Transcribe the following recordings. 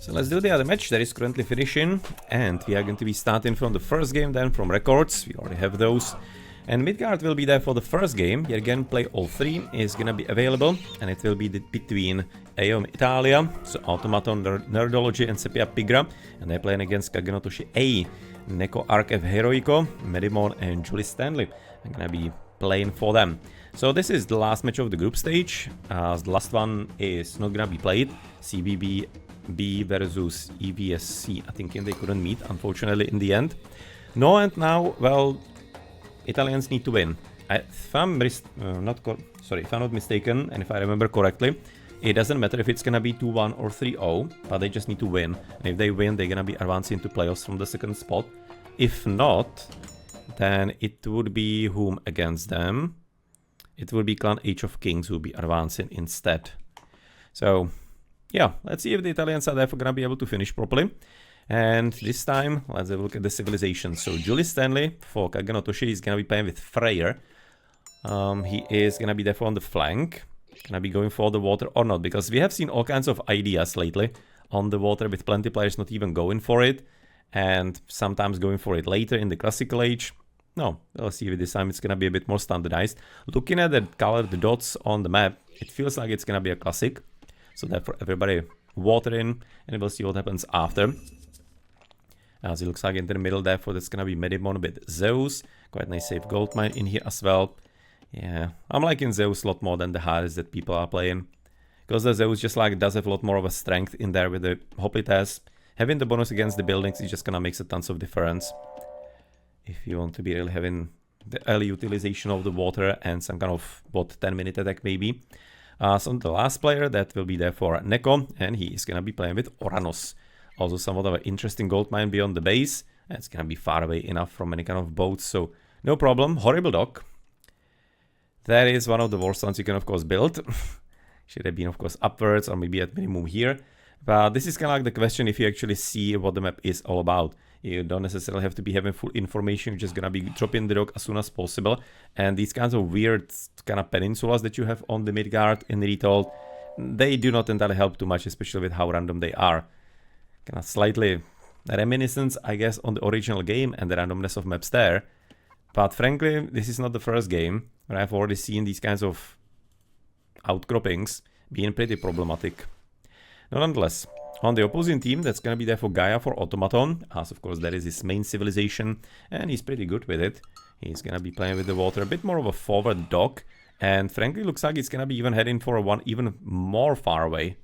So let's do the other match that is currently finishing, and we are going to be starting from the first game then from records. We already have those. And Midgard will be there for the first game. Yet again, play all three is gonna be available, and it will be between Aeon Italia, so Automaton, Nerdology, and Sepia Pigra, and they're playing against Kagenotoshi A, Neko Arc F Heroico, Medimon, and Julie Stanley. I'm gonna be playing for them. So this is the last match of the group stage. The last one is not gonna be played. CBB versus EVSC. I think they couldn't meet, unfortunately, in the end. No, and now, well, Italians need to win. If I'm not mistaken, and if I remember correctly, it doesn't matter if it's gonna be 2-1 or 3-0, but they just need to win. And if they win, they're gonna be advancing to playoffs from the second spot. If not, then it would be whom against them? It would be Clan Age of Kings who will be advancing instead. So, yeah, let's see if the Italians are therefore gonna be able to finish properly. And this time, let's have a look at the civilization. So Julie Stanley for Kagenotoshi is gonna be playing with Freyr. He is gonna be therefore on the flank. Gonna be going for the water or not, because we have seen all kinds of ideas lately on the water, with plenty players not even going for it, and sometimes going for it later in the classical age. No, let's see if this time it's gonna be a bit more standardized. Looking at the colored dots on the map, it feels like it's gonna be a classic. So therefore everybody water in, and we'll see what happens after. As it looks like in the middle, therefore that's gonna be Medimon with Zeus. Quite nice safe gold mine in here as well. Yeah, I'm liking Zeus a lot more than the Hades that people are playing. Because the Zeus just like does have a lot more of a strength in there with the Hoplites. Having the bonus against the buildings is just gonna make a tons of difference. If you want to be really having the early utilization of the water and some kind of, 10-minute attack maybe. So the last player, that will be there for Neko, and he is gonna be playing with Oranos. Also somewhat of an interesting gold mine beyond the base. It's gonna be far away enough from any kind of boats, so no problem. Horrible dock. That is one of the worst ones you can of course build. Should have been of course upwards or maybe at minimum here. But this is kind of like the question if you actually see what the map is all about. You don't necessarily have to be having full information, you're just gonna be dropping the dock as soon as possible. And these kinds of weird kind of peninsulas that you have on the Midgard in Retold, they do not entirely help too much, especially with how random they are. Kind of slightly reminiscence, I guess, on the original game and the randomness of maps there. But frankly, this is not the first game where I've already seen these kinds of outcroppings being pretty problematic. Nonetheless, on the opposing team, that's gonna be there for Gaia for Automaton, as of course that is his main civilization, and he's pretty good with it. He's gonna be playing with the water, a bit more of a forward dock, and frankly looks like it's gonna be even heading for one even more far away.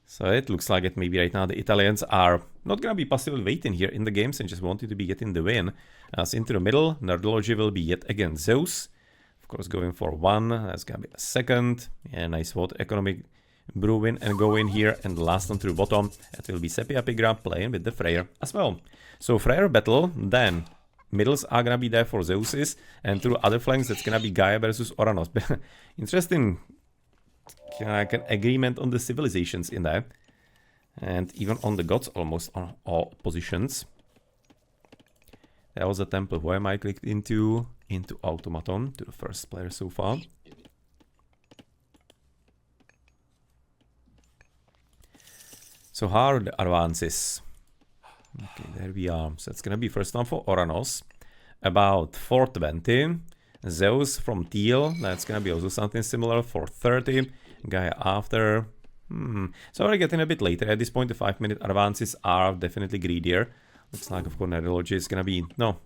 So it looks like it maybe right now the Italians are not gonna be passively waiting here in the games and just wanting to be getting the win. As into the middle, Nerdology will be yet again Zeus. Of course going for one, that's gonna be a second. Yeah, nice water economic brewing and go in here, and the last one through bottom, that will be Sepia Pigra playing with the Freyr as well. So Freyr battle, then middles are gonna be there for Zeus's, and through other flanks that's gonna be Gaia versus Oranos. Interesting like an agreement on the civilizations in there, and even on the gods almost on all positions. That was a temple. Who am I clicked into Automaton, to the first player so far. So how are the advances? Okay, there we are. So it's gonna be first one for Oranos, about 420. Zeus from Teal, that's gonna be also something similar, 430. Gaia after. So we're getting a bit later. At this point, the 5-minute advances are definitely greedier. Looks like, of course, Nerdology is gonna be. No.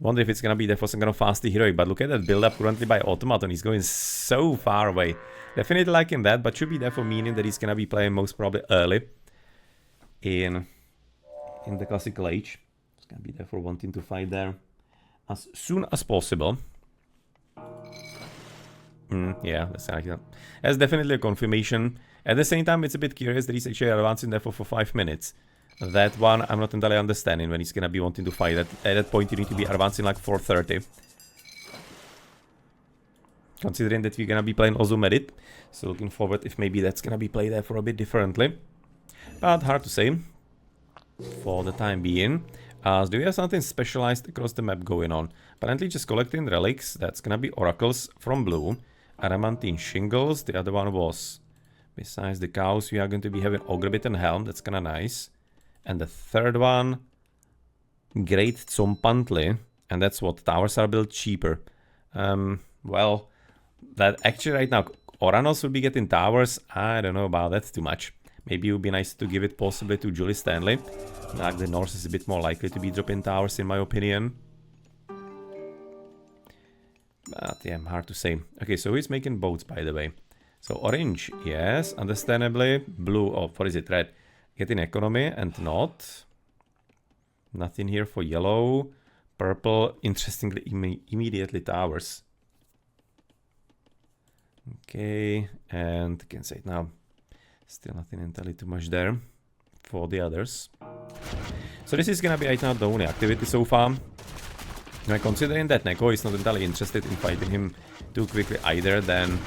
Wonder if it's gonna be there for some kind of fasty heroic, but look at that build up currently by Automaton. He's going so far away. Definitely liking that, but should be there for meaning that he's gonna be playing most probably early in the classical age. It's gonna be there for wanting to fight there as soon as possible. Yeah, that's definitely a confirmation. At the same time, it's a bit curious that he's actually advancing there for 5 minutes. That one, I'm not entirely understanding when he's gonna be wanting to fight. At that point, you need to be advancing like 430. Considering that we're gonna be playing also Medit. So looking forward if maybe that's gonna be played there for a bit differently. But hard to say for the time being. Do we have something specialized across the map going on? Apparently just collecting relics. That's gonna be oracles from blue. Adamantine shingles. The other one was Besides the cows, we are going to be having Ogrebit and Helm. That's kind of nice. And the third one, Great Tsompantli. And that's what towers are built cheaper. Well, that actually right now, Oranos will be getting towers. I don't know about that too much. Maybe it would be nice to give it possibly to Julie Stanley. Like the North is a bit more likely to be dropping towers in my opinion. But yeah, hard to say. Okay, so he's making boats by the way. So orange, yes, understandably. Blue, oh, what is it? Red. Getting economy and not. Nothing here for yellow. Purple, interestingly, immediately towers. Okay, and can say it now. Still nothing entirely too much there for the others. So this is gonna be right now the only activity so far. Now, considering that Neko is not entirely interested in fighting him too quickly either, then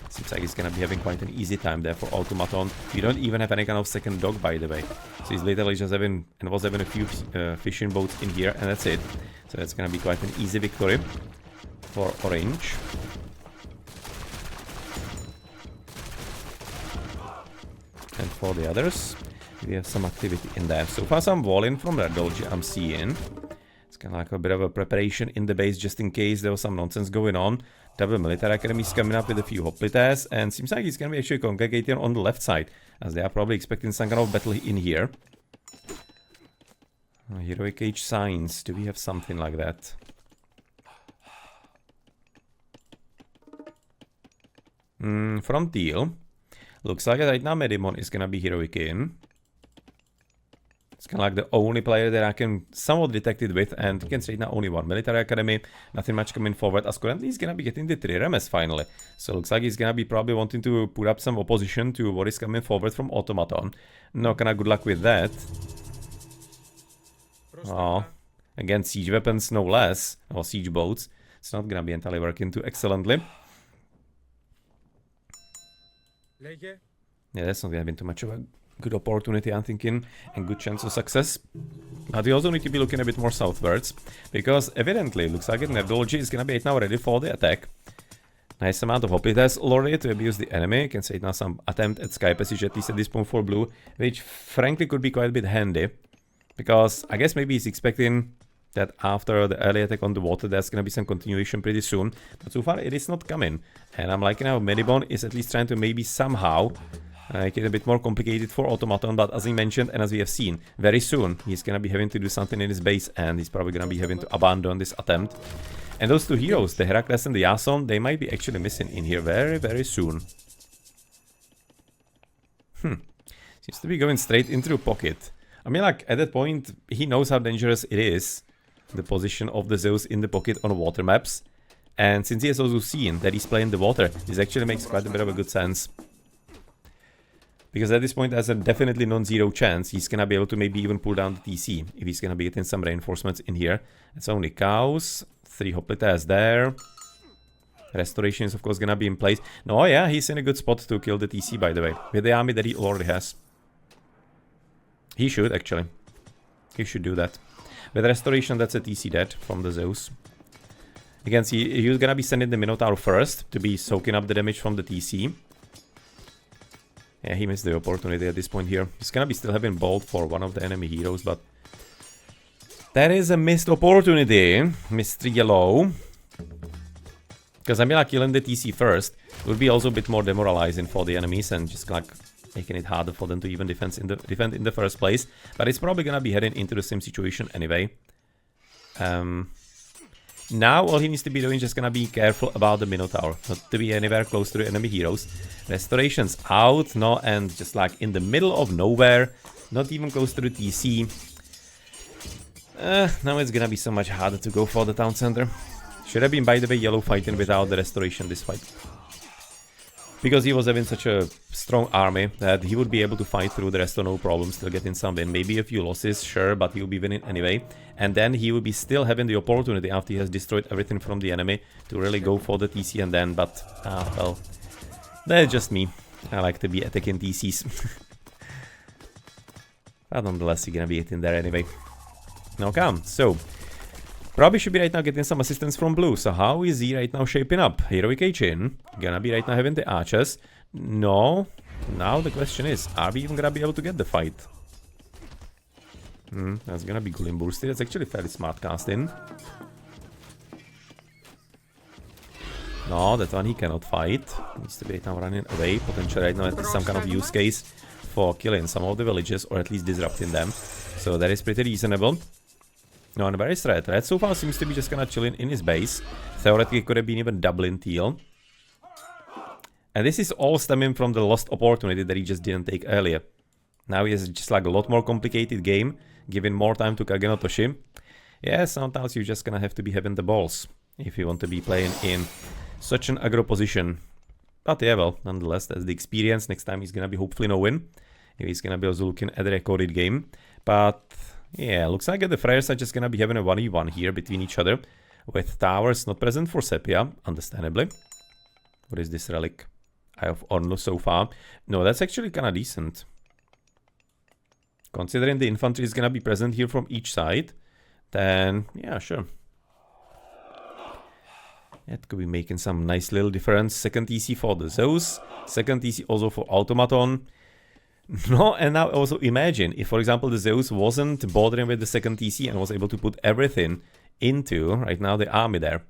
seems like he's gonna be having quite an easy time there for Automaton. We don't even have any kind of second dog, by the way. So he's literally just having a few fishing boats in here, and that's it. So that's gonna be quite an easy victory for Orange. And for the others, we have some activity in there. So far, some walling from Red Dolgy I'm seeing. It's kind of like a bit of a preparation in the base just in case there was some nonsense going on. Double Military Academy is coming up with a few hoplites, and seems like it's going to be actually congregating on the left side, as they are probably expecting some kind of battle in here. Heroic Age Signs, do we have something like that? From Teal. Looks like right now Medimon is going to be Heroic in. It's kind of like the only player that I can somewhat detect it with, and you can say now only one Military Academy, nothing much coming forward, as currently he's gonna be getting the 3 Remes finally. So looks like he's gonna be probably wanting to put up some opposition to what is coming forward from Automaton. No kinda good luck with that. Oh, again, siege weapons no less, or siege boats. It's not gonna be entirely working too excellently. Yeah, that's not gonna be too much of a good opportunity, I'm thinking, and good chance of success. But we also need to be looking a bit more southwards, because evidently it looks like Nerdology is gonna be right now ready for the attack. Nice amount of hoplites already to abuse the enemy. You can say now some attempt at sky passage, at least at this point for blue, which frankly could be quite a bit handy, because I guess maybe he's expecting that after the early attack on the water there's gonna be some continuation pretty soon, but so far it is not coming. And I'm liking how Medibon is at least trying to maybe somehow make it a bit more complicated for Automaton, but as he mentioned and as we have seen, very soon he's gonna be having to do something in his base, and he's probably gonna be having to abandon this attempt. And those two heroes, the Heracles and the Jason, they might be actually missing in here very, very soon. Seems to be going straight into the pocket. I mean, like, at that point, he knows how dangerous it is, the position of the Zeus in the pocket on water maps. And since he has also seen that he's playing the water, this actually makes quite a bit of a good sense. Because at this point, there's a definitely non-zero chance he's gonna be able to maybe even pull down the TC, if he's gonna be getting some reinforcements in here. It's only cows, 3 hoplites there. Restoration is of course gonna be in place. No, yeah, he's in a good spot to kill the TC, by the way, with the army that he already has. He should, actually. He should do that. With restoration, that's a TC dead from the Zeus. You can see he's gonna be sending the Minotaur first to be soaking up the damage from the TC. Yeah, he missed the opportunity at this point here. He's gonna be still having Bolt for one of the enemy heroes, but that is a missed opportunity, Mr. Yellow. Because I mean, like, killing the TC first would be also a bit more demoralizing for the enemies and just like making it harder for them to even defend in the first place. But it's probably gonna be heading into the same situation anyway. Now all he needs to be doing is just gonna be careful about the Minotaur, not to be anywhere close to the enemy heroes. Restoration's out, no, and just like in the middle of nowhere, not even close to the TC. Now it's gonna be so much harder to go for the town center. Should have been, by the way, yellow fighting without the restoration this fight. Because he was having such a strong army that he would be able to fight through the rest of no problem, still getting some win. Maybe a few losses, sure, but he will be winning anyway. And then he will be still having the opportunity after he has destroyed everything from the enemy to really go for the TC and then, but, well, that's just me. I like to be attacking TCs. But nonetheless, he's gonna be getting there anyway. Okay, so probably should be right now getting some assistance from blue. So how is he right now shaping up? Heroic Age in. Gonna be right now having the archers. No, Now the question is, are we even gonna be able to get the fight? That's gonna be Gulim boosted. It's actually fairly smart casting. No, that one he cannot fight. Needs to be right now running away. Potentially right now it's some kind of use case for killing some of the villages or at least disrupting them. So that is pretty reasonable. No, and where is Red? Red so far seems to be just kinda chilling in his base. Theoretically could have been even doubling Teal. And this is all stemming from the lost opportunity that he just didn't take earlier. Now he has just like a lot more complicated game, giving more time to Kage no Toshi. Yeah, sometimes you're just gonna have to be having the balls if you want to be playing in such an aggro position. But yeah, well, nonetheless, that's the experience. Next time he's gonna be hopefully no win. He's gonna be also looking at the recorded game. But yeah, looks like the Freyers are just gonna be having a 1v1 here between each other. With towers not present for Sepia, understandably. What is this relic? I have Orno so far. No, that's actually kinda decent. Considering the infantry is gonna be present here from each side, then yeah, sure. That could be making some nice little difference. Second TC for the Zeus, second TC also for Automaton. No, and now also imagine if, for example, the Zeus wasn't bothering with the second TC and was able to put everything into, right now, the army there.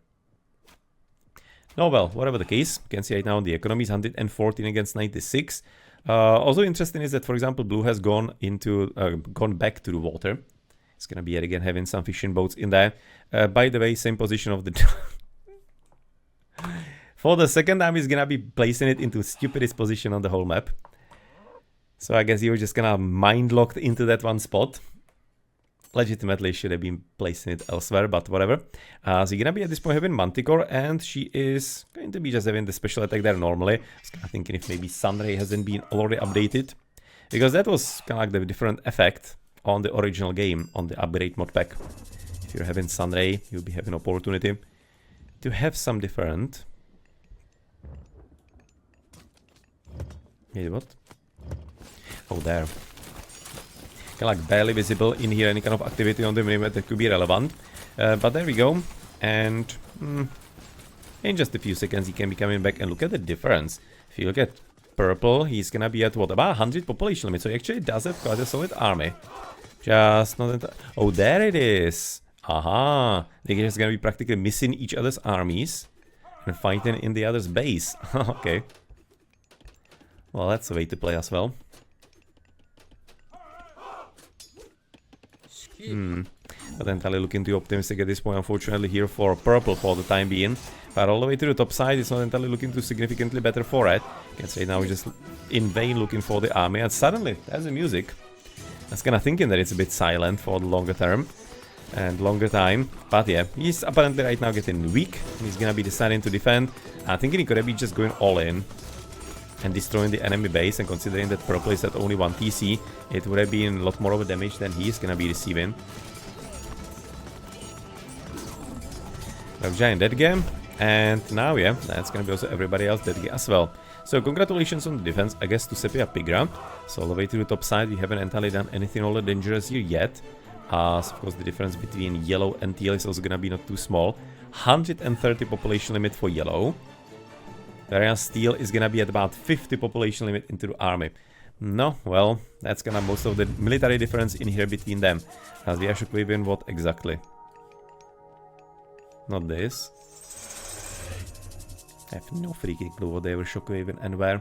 No, well, whatever the case, you can see right now the economy is 114 against 96. Also interesting is that, for example, Blue has gone back to the water. It's gonna be yet again having some fishing boats in there. By the way, same position of the... For the second time, he's gonna be placing it into stupidest position on the whole map. So I guess he was just gonna mind-locked into that one spot. Legitimately should have been placing it elsewhere, but whatever. So you're gonna be at this point having Manticore, and she is going to be just having the special attack there normally. I was kinda thinking if maybe Sunray hasn't been already updated. Because that was kinda like the different effect on the original game, on the upgrade mod pack. If you're having Sunray, you'll be having opportunity to have some different... Wait, what? Oh, there. Kind of like barely visible in here, any kind of activity on the minimap that could be relevant. But there we go. And in just a few seconds he can be coming back, and look at the difference. If you look at purple, he's gonna be at what, about 100 population limit, so he actually does have quite a solid army. Just not... Oh, there it is! Aha! They're just gonna be practically missing each other's armies and fighting in the other's base. Okay. Well, that's a way to play as well. But entirely looking too optimistic at this point, unfortunately, here for purple for the time being. But all the way to the top side, it's not entirely looking too significantly better for red. You can say now we're just in vain looking for the army, and suddenly there's the music. I was kinda thinking that it's a bit silent for the longer term and longer time. But yeah, he's apparently right now getting weak. He's gonna be deciding to defend. I'm thinking he could have been just going all in and destroying the enemy base, and considering that purple is at only 1 TC, it would have been a lot more of a damage than he's gonna be receiving. Giant dead game, and now yeah, that's gonna be also everybody else dead as well. So congratulations on the defense, I guess, to Sepia Pigra. So all the way to the top side, we haven't entirely done anything all that dangerous here yet. So of course the difference between yellow and teal is also gonna be not too small. 130 population limit for yellow. Whereas teal is gonna be at about 50 population limit into the army. No, well, that's gonna most of the military difference in here between them. As we are shockwaving what exactly? Not this. I have no freaking clue what they were shockwaving and where.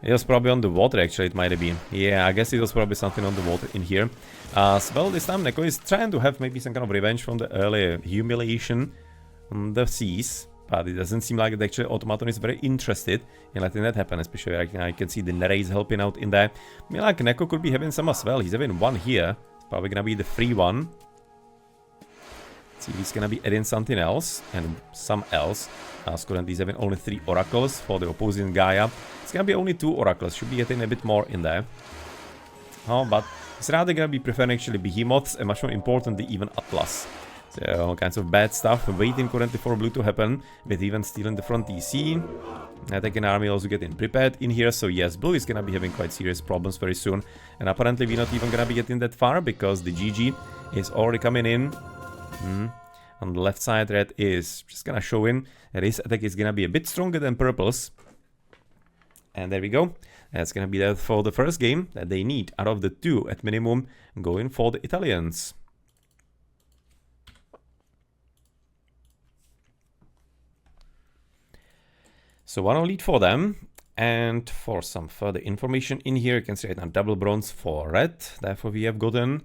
It was probably on the water, actually, it might have been. Yeah, I guess it was probably something on the water in here. So, well, this time Neko is trying to have maybe some kind of revenge from the earlier humiliation on the seas. But it doesn't seem like it actually Automaton is very interested in letting that happen, especially right now. I can see the Nereis helping out in there. I mean, like, Neko could be having some as well. He's having one here. It's probably gonna be the free one. See, he's gonna be adding something else and some else. Currently he's having only 3 oracles for the opposing Gaia. It's gonna be only 2 oracles, should be getting a bit more in there. Oh, but it's rather gonna be preferring actually behemoths and much more importantly even Atlas. So all kinds of bad stuff waiting currently for blue to happen, with even stealing the front TC. Attacking army also getting prepared in here, so yes, blue is gonna be having quite serious problems very soon. And apparently we're not even gonna be getting that far because the GG is already coming in. On the left side, red is just gonna show in. His attack is gonna be a bit stronger than purple's. And there we go. That's gonna be that for the first game that they need out of the 2 at minimum going for the Italians. So 1-0 lead for them. And for some further information in here, you can see right now double bronze for red. Therefore we have gotten...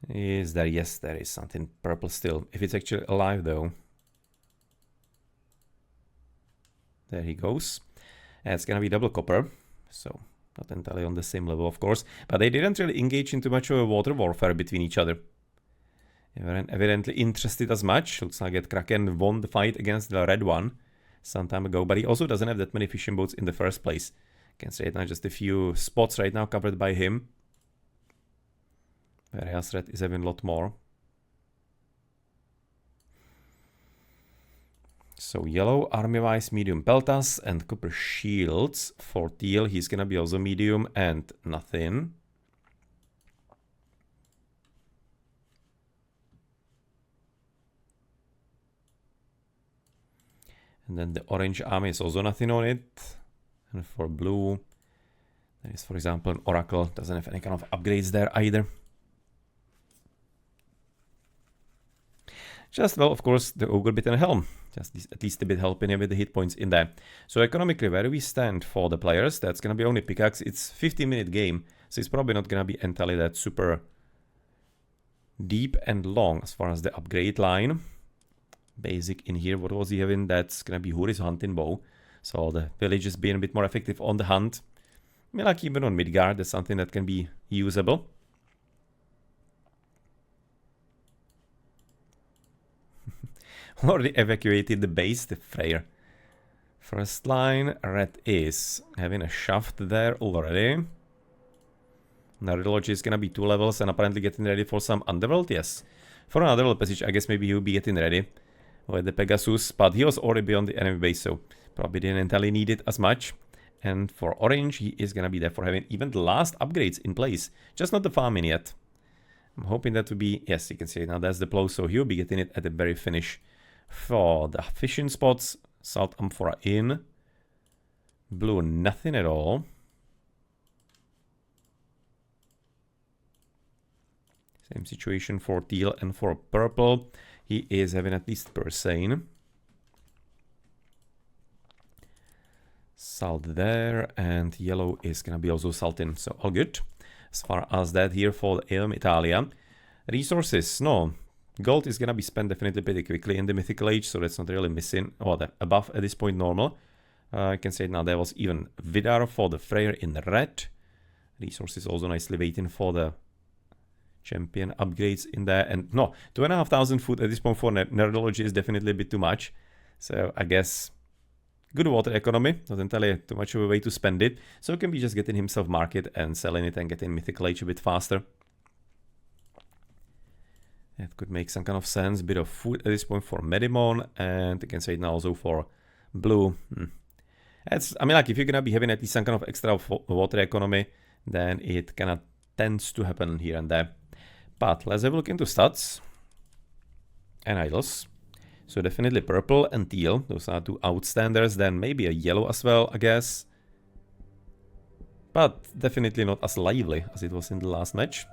Is there? Yes, there is something purple still. If it's actually alive though. There he goes. And it's gonna be double copper. So not entirely on the same level, of course. But they didn't really engage into much of a water warfare between each other. They weren't evidently interested as much. Looks like that Kraken won the fight against the red one some time ago. But he also doesn't have that many fishing boats in the first place. You can see right now just a few spots right now covered by him. Whereas red is having a lot more. So yellow, army-wise, medium peltas and copper shields. For teal, he's gonna be also medium and nothing. And then the orange army is also nothing on it. And for blue, there is, for example, an oracle. Doesn't have any kind of upgrades there either. Just, well, of course, the ogre bit and a helm. Just at least a bit helping him with the hit points in there. So economically, where do we stand for the players? That's going to be only pickaxe. It's 15-minute game, so it's probably not going to be entirely that super deep and long as far as the upgrade line. Basic in here, what was he having? That's going to be Huri's hunting bow. So the village is being a bit more effective on the hunt. I mean, like even on Midgard, that's something that can be usable. Already evacuated the base, the Freyr. First line, red is having a shaft there already. Nerdology is gonna be 2 levels and apparently getting ready for some underworld, yes. For an underworld passage, I guess maybe he'll be getting ready with the Pegasus, but he was already beyond the enemy base, so probably didn't entirely need it as much. And for orange, he is gonna be there for having even the last upgrades in place, just not the farming yet. I'm hoping that to be, yes, you can see it now, that's the plow, so he'll be getting it at the very finish. For the fishing spots, salt amphora in. Blue, nothing at all. Same situation for teal and for purple. He is having at least Persane. Salt there, and yellow is gonna be also salting, so all good. As far as that here for the Eum Italia. Resources, no. Gold is gonna be spent definitely pretty quickly in the Mythical Age, so that's not really missing. Oh, the above at this point normal. I can say now there was even Vidar for the Freyr in red. Resources also nicely waiting for the champion upgrades in there. And no, 2,500 food at this point for Nerdology is definitely a bit too much. So I guess good water economy, not entirely too much of a way to spend it. So it can be just getting himself market and selling it and getting Mythical Age a bit faster. It could make some kind of sense. Bit of food at this point for Medimon, and you can say it now also for blue. It's, I mean, like if you're gonna be having at least some kind of extra water economy, then it kind of tends to happen here and there. But let's have a look into stats and idols. So definitely purple and teal, those are 2 outstanders. Then maybe a yellow as well, I guess. But definitely not as lively as it was in the last match.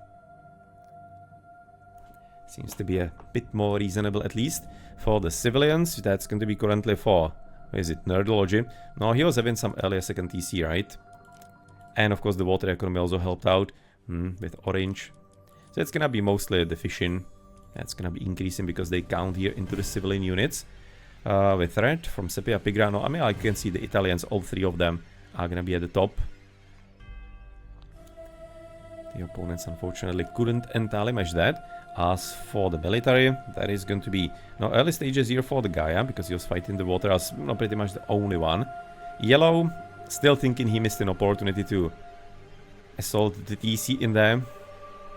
Seems to be a bit more reasonable, at least. For the civilians, that's going to be currently for, where is it, Nerdology. No, he was having some earlier second TC, right? And of course the water economy also helped out with orange. So it's going to be mostly the fishing. That's going to be increasing because they count here into the civilian units. With red from Sepia Pigrano, I mean, I can see the Italians, all 3 of them are going to be at the top. The opponents unfortunately couldn't entirely match that. As for the military, that is going to be now early stages here for the Gaia, because he was fighting the water as pretty much the only one. Yellow, still thinking he missed an opportunity to assault the TC in there.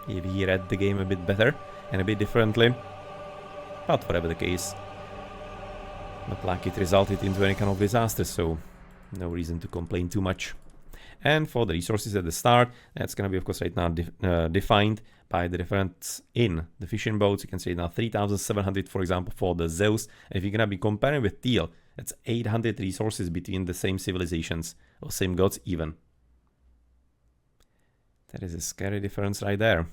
If he read the game a bit better and a bit differently. But whatever the case, not like it resulted into any kind of disaster, so no reason to complain too much. And for the resources at the start, that's going to be, of course, right now defined by the difference in the fishing boats. You can see now 3,700, for example, for the Zeus. And if you're going to be comparing with teal, That's 800 resources between the same civilizations, or same gods even. That is a scary difference right there.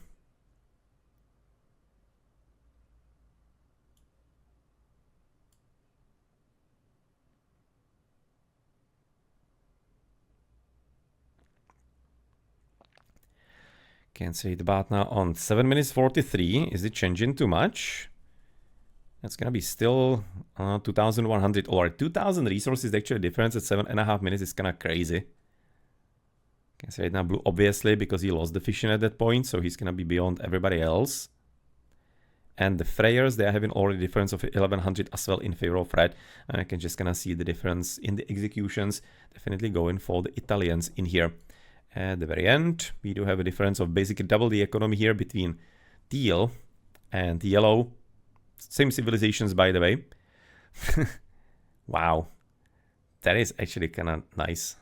Can't say the bat now on 7 minutes 43. Is it changing too much? That's gonna be still 2,100 or 2,000 resources. The actual difference at 7.5 minutes is kind of crazy. Can say right now blue obviously because he lost the fishing at that point, so he's gonna be beyond everybody else. And the Freyers, they are having already a difference of 1,100 as well in favor of red. And I can just kind of see the difference in the executions. Definitely going for the Italians in here. At the very end, we do have a difference of basically double the economy here between teal and yellow. Same civilizations, by the way. Wow. That is actually kind of nice.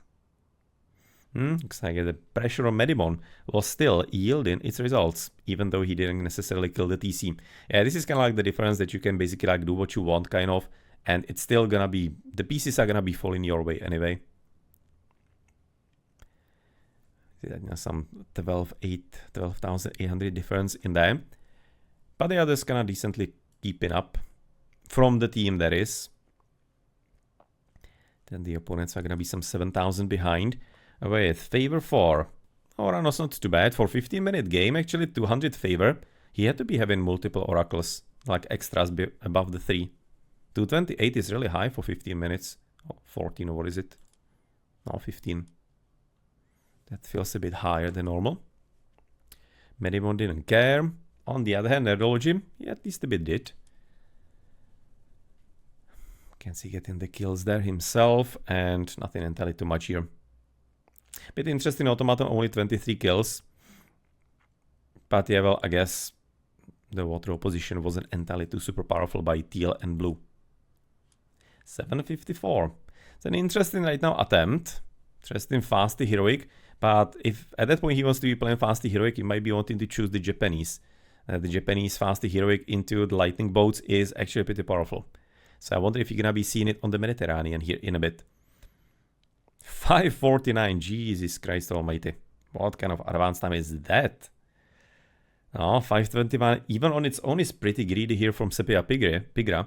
Looks like the pressure on Medimon was still yielding its results, even though he didn't necessarily kill the TC. Yeah, this is kind of like the difference that you can basically like do what you want, kind of. And it's still gonna be, the pieces are gonna be falling your way anyway. Some 12,800 difference in there. But the others kind of decently keeping up from the team, that is. Then the opponents are going to be some 7,000 behind. With favor 4. Oranos not too bad. For 15-minute game, actually 200 favor. He had to be having multiple oracles, like extras above the 3. 228 is really high for 15 minutes. Oh, 14 or what is it? No, 15. That feels a bit higher than normal. Medimon didn't care. On the other hand, Nerdology, yeah, at least a bit did. Can see getting the kills there himself, and nothing entirely too much here. Bit interesting, Automaton, only 23 kills. But yeah, well, I guess the water opposition wasn't entirely too super powerful by teal and blue. 754. It's an interesting right now attempt. Interesting, fasty, heroic. But if at that point he wants to be playing fasty heroic, he might be wanting to choose the Japanese. The Japanese fasty heroic into the lightning boats is actually pretty powerful. So I wonder if you're gonna be seeing it on the Mediterranean here in a bit. 549, Jesus Christ almighty. What kind of advanced time is that? Oh, 521, even on its own is pretty greedy here from Sepia Pigra.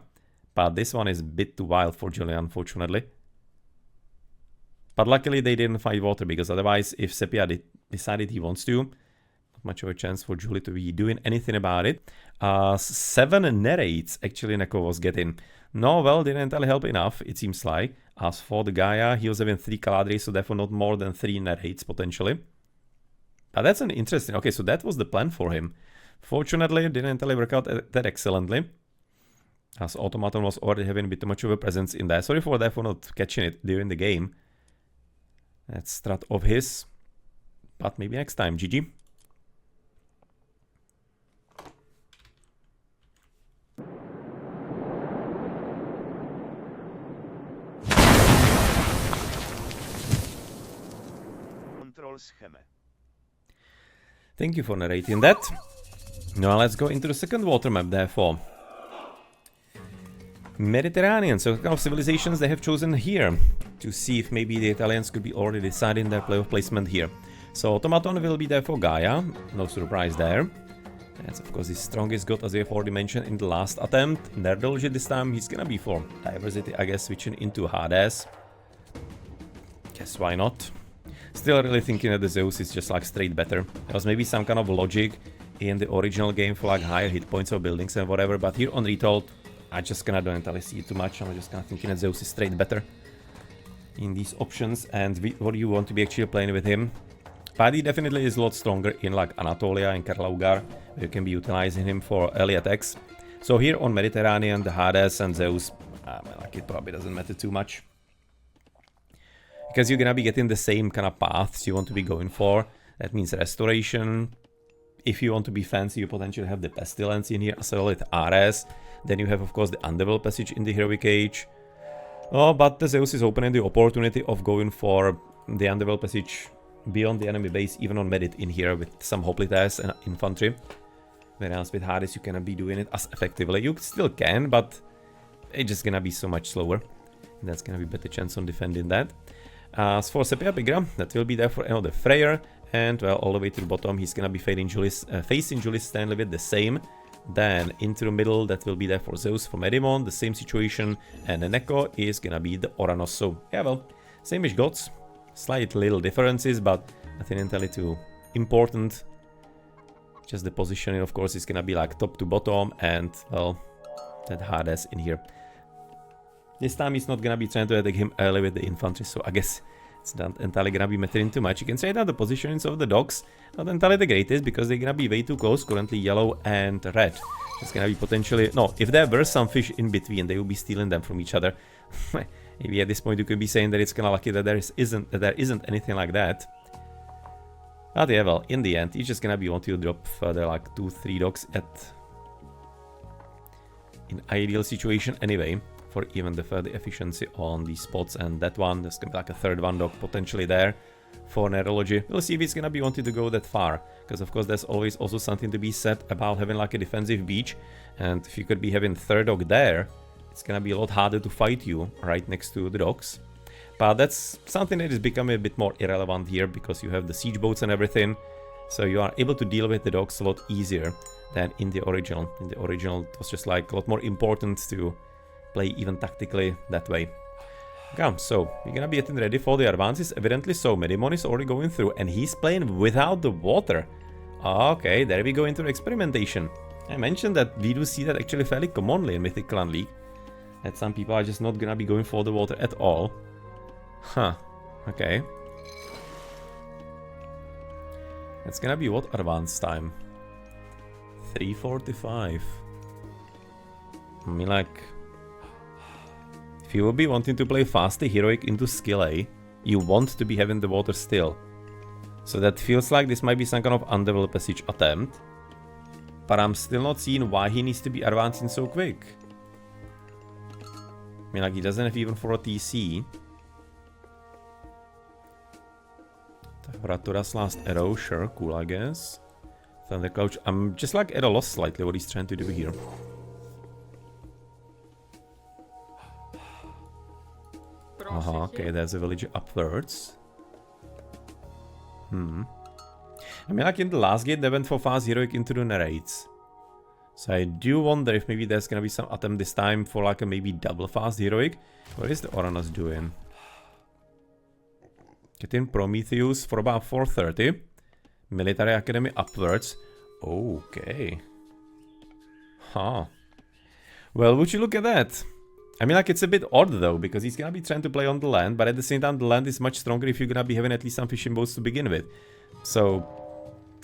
But this one is a bit too wild for Julian, unfortunately. But luckily they didn't fight water, because otherwise if Sepia decided he wants to, not much of a chance for Julie to be doing anything about it. 7 narrates actually Neko was getting. No, well, didn't entirely help enough, it seems like. As for the Gaia, he was having 3 Caladri, so therefore not more than 3 narrates potentially. But that's an interesting, okay, so that was the plan for him. Fortunately, it didn't entirely work out that excellently, as Automaton was already having a bit too much of a presence in there. Sorry for therefore not catching it during the game. That's strat of his, but maybe next time. GG. Thank you for narrating that. Now let's go into the second water map, therefore. Mediterranean, so what kind of civilizations they have chosen here to see if maybe the Italians could be already deciding their playoff placement here. So Automaton will be there for Gaia, no surprise there. That's of course his strongest god, as we have already mentioned in the last attempt. Nerdology this time he's gonna be for diversity, I guess, switching into Hades. Guess why not? Still really thinking that the Zeus is just like straight better. There was maybe some kind of logic in the original game for like higher hit points or buildings and whatever, but here on Retold I just kinda don't entirely see it too much. I'm just kinda thinking that Zeus is straight better in these options, and what do you want to be actually playing with him? Paddy definitely is a lot stronger in like Anatolia and Karlaugar, where you can be utilizing him for early attacks. So here on Mediterranean, the Hades and Zeus, like it probably doesn't matter too much. Because you're gonna be getting the same kind of paths you want to be going for. That means restoration. If you want to be fancy, you potentially have the Pestilence in here as well with Ares. Then you have, of course, the Underworld Passage in the Heroic Age. Oh, but the Zeus is opening the opportunity of going for the Underworld Passage beyond the enemy base, even on Medit in here with some Hoplites and Infantry. Whereas with Hades, you cannot be doing it as effectively. You still can, but it's just gonna be so much slower. That's gonna be better chance on defending that. As for Sepia Pigra, that will be there for another Freyr. And, well, all the way to the bottom, he's gonna be facing Julius Stanley with the same. Then, into the middle, that will be there for Zeus from Edimon, the same situation. And the Neko is gonna be the Oranos. So, yeah, well, same-ish gods. Slight little differences, but nothing entirely too important. Just the positioning, of course, is gonna be like top to bottom. And, well, that Hades in here. This time he's not gonna be trying to attack him early with the infantry, so I guess it's not entirely gonna be mattering too much. You can say that the positions of the dogs not entirely the greatest because they're gonna be way too close, currently yellow and red. It's gonna be potentially... No, if there were some fish in between, they will be stealing them from each other. Maybe at this point you could be saying that it's kinda lucky that there isn't anything like that. But yeah, well, in the end, he's just gonna be wanting to drop further like 2-3 dogs at... in ideal situation anyway. For even the further efficiency on these spots, and that one, there's gonna be like a third one dog potentially there for Neurology. We'll see if he's gonna be wanting to go that far, because of course there's always also something to be said about having like a defensive beach, and if you could be having third dog there, it's gonna be a lot harder to fight you right next to the dogs. But that's something that is becoming a bit more irrelevant here, because you have the siege boats and everything, so you are able to deal with the dogs a lot easier than in the original. In the original, it was just like a lot more important to play even tactically that way. Okay, so we're gonna be getting ready for the advances, evidently. So Medimon is already going through, and he's playing without the water. Okay, there we go into the experimentation. I mentioned that we do see that actually fairly commonly in Mythic Clan League, that some people are just not gonna be going for the water at all. Huh, okay. It's gonna be what advance time? 3:45. I mean, like... if you will be wanting to play faster heroic into skill A, you want to be having the water still. So that feels like this might be some kind of undeveloped passage attempt. But I'm still not seeing why he needs to be advancing so quick. I mean, like, he doesn't have even for a TC. Ratura's last arrow, sure, cool, I guess. Thundercouch, I'm just like at a loss slightly what he's trying to do here. Okay, there's a village upwards. I mean, like in the last game, they went for fast heroic into the narrates. So I do wonder if maybe there's gonna be some attempt this time for like a maybe double fast heroic. What is the Oranos doing? Getting Prometheus for about 430. Military Academy upwards. Okay. Huh. Well, would you look at that? I mean, like, it's a bit odd, though, because he's gonna be trying to play on the land, but at the same time, the land is much stronger if you're gonna be having at least some fishing boats to begin with. So,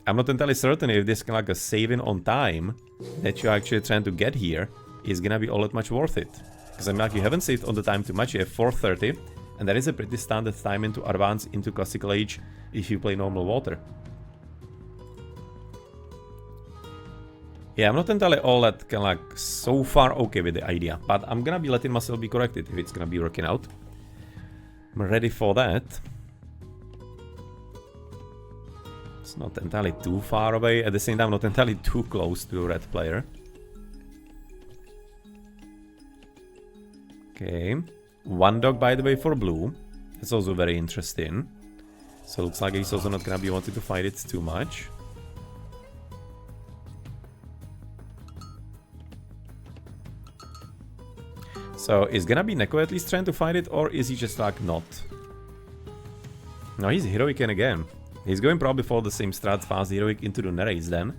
I'm not entirely certain if this kind of like a saving on time that you're actually trying to get here is gonna be all that much worth it. Because, I mean, like, you haven't saved on the time too much, you have 430, and that is a pretty standard time into advance into Classical Age if you play normal water. Yeah, I'm not entirely all that kind of like so far okay with the idea, but I'm gonna be letting myself be corrected if it's gonna be working out. I'm ready for that. It's not entirely too far away, at the same time not entirely too close to the red player. Okay, one dog by the way for blue. That's also very interesting. So looks like he's also not gonna be wanting to fight it too much. So, is gonna be Neko at least trying to fight it, or is he just like not? No, he's heroic again. He's going probably for the same strat, fast heroic into the narrates then.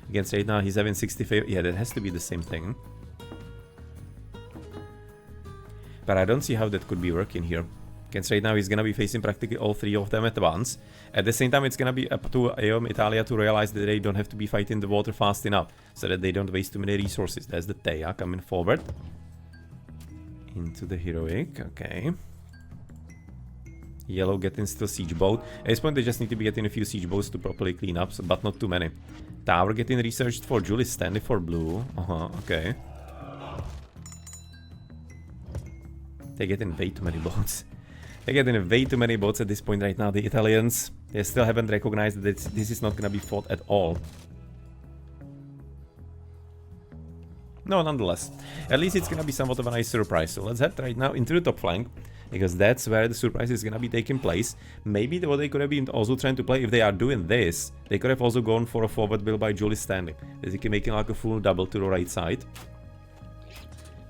Against right now he's having 65. Yeah, that has to be the same thing. But I don't see how that could be working here. Against right now he's gonna be facing practically all three of them at once. At the same time it's gonna be up to Aeom Italia to realize that they don't have to be fighting the water fast enough, so that they don't waste too many resources. There's the Teia coming forward. Into the heroic, okay. Yellow getting still siege boat. At this point they just need to be getting a few siege boats to properly clean up, so, but not too many. Tower getting researched for Julius Stanley for blue. Okay. They're getting way too many boats. They're getting way too many boats at this point right now, the Italians. They still haven't recognized that this is not gonna be fought at all. No, nonetheless. At least it's gonna be somewhat of a nice surprise. So let's head right now into the top flank, because that's where the surprise is gonna be taking place. Maybe what they could have been also trying to play, if they are doing this, they could have also gone for a forward build by Julie Stanley. Basically making like a full double to the right side.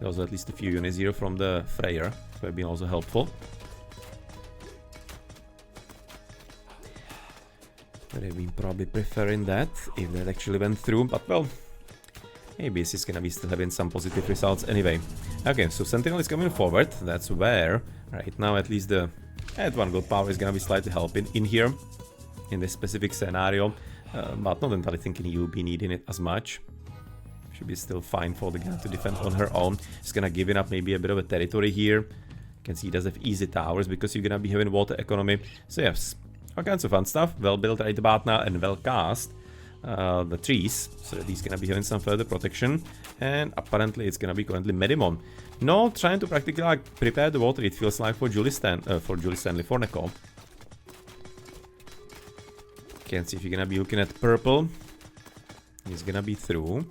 There was at least a few units here from the Freyr, who have been also helpful. But I've been probably preferring that, if that actually went through, but well, maybe this is gonna be still having some positive results anyway. Okay, so Sentinel is coming forward, that's where, right now at least the one gold power is gonna be slightly helping in here, in this specific scenario, but not entirely thinking you'll be needing it as much. Should be still fine for the gun to defend on her own. She's gonna give it up maybe a bit of a territory here. You can see it does have easy towers, because you're gonna be having water economy, so yes. All kinds of fun stuff, well built right about now and well cast. The trees, so that he's gonna be having some further protection. And apparently it's gonna be currently Medimon. No, trying to practically like prepare the water, it feels like for Julie Stanley, for Neko. Can see if you're gonna be looking at purple. He's gonna be through.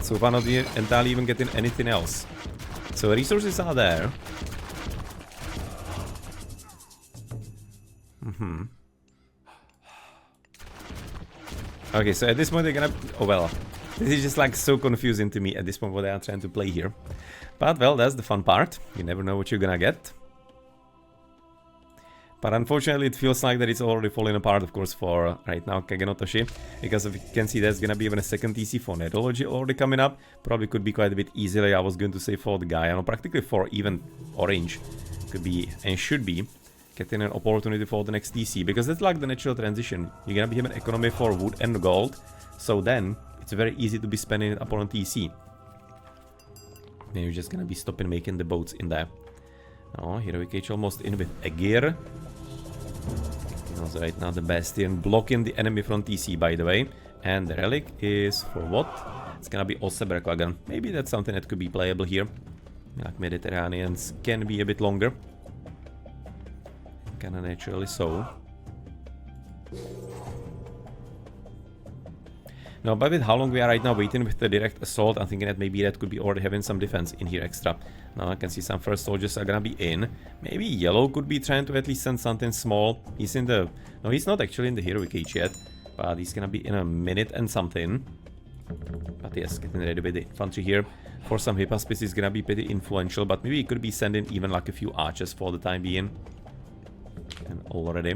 So far not entirely even getting anything else. So resources are there. Okay, so at this point they're gonna... Oh well, this is just like so confusing to me at this point what they are trying to play here. But well, that's the fun part. You never know what you're gonna get. But unfortunately it feels like that it's already falling apart, of course, for right now Kagenotoshi. Because if you can see there's gonna be even a second TC for Netology already coming up. Probably could be quite a bit easily, I was going to say, for the guy. I know practically for even Orange could be and should be getting an opportunity for the next TC. Because that's like the natural transition. You're gonna be having economy for wood and gold. So then it's very easy to be spending it upon TC. Then you're just gonna be stopping making the boats in there. Oh, Heroic Age almost in with Aegir. Also right now the Bastion blocking the enemy from TC, by the way. And the Relic is for what? It's gonna be Osebergwagon. Maybe that's something that could be playable here. Like Mediterraneans can be a bit longer. Kinda naturally so. No, but with how long we are right now waiting with the direct assault, I'm thinking that maybe that could be already having some defense in here extra. Now I can see some first soldiers are gonna be in. Maybe Yellow could be trying to at least send something small. He's in the... No, he's not actually in the Heroic Age yet. But he's gonna be in a minute and something. But yes, getting ready with the infantry here. For some Hypaspis is gonna be pretty influential, but maybe he could be sending even like a few archers for the time being. And already.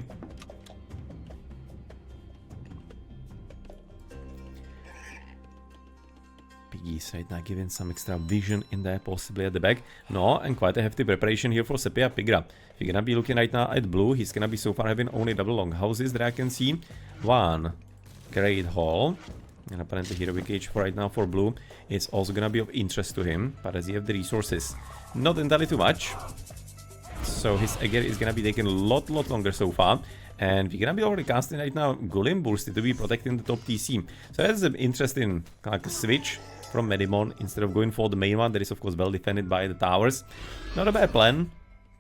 Piggies right now giving some extra vision in there, possibly at the back. No, and quite a hefty preparation here for Sepia Pigra. If you're gonna be looking right now at blue, he's gonna be so far having only double long houses that I can see. One great hall. And apparently Heroic Age for right now for blue is also gonna be of interest to him. But as he have the resources, not entirely too much. So his Aegir is gonna be taking a lot longer so far. And we're gonna be already casting right now Golem Bursty to be protecting the top TC. So that's an interesting like a switch from Medimon instead of going for the main one that is of course well defended by the towers. Not a bad plan,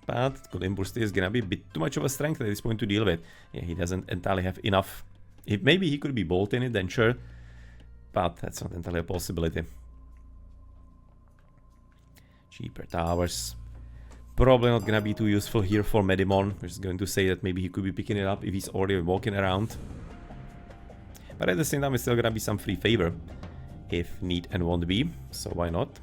but Golem Bursty is gonna be a bit too much of a strength at this point to deal with. Yeah, he doesn't entirely have enough. If maybe he could be bolting it, then sure, but that's not entirely a possibility. Cheaper towers. Probably not gonna be too useful here for Medimon. We're just going to say that maybe he could be picking it up if he's already walking around. But at the same time, it's still gonna be some free favor. If need and want to be, so why not?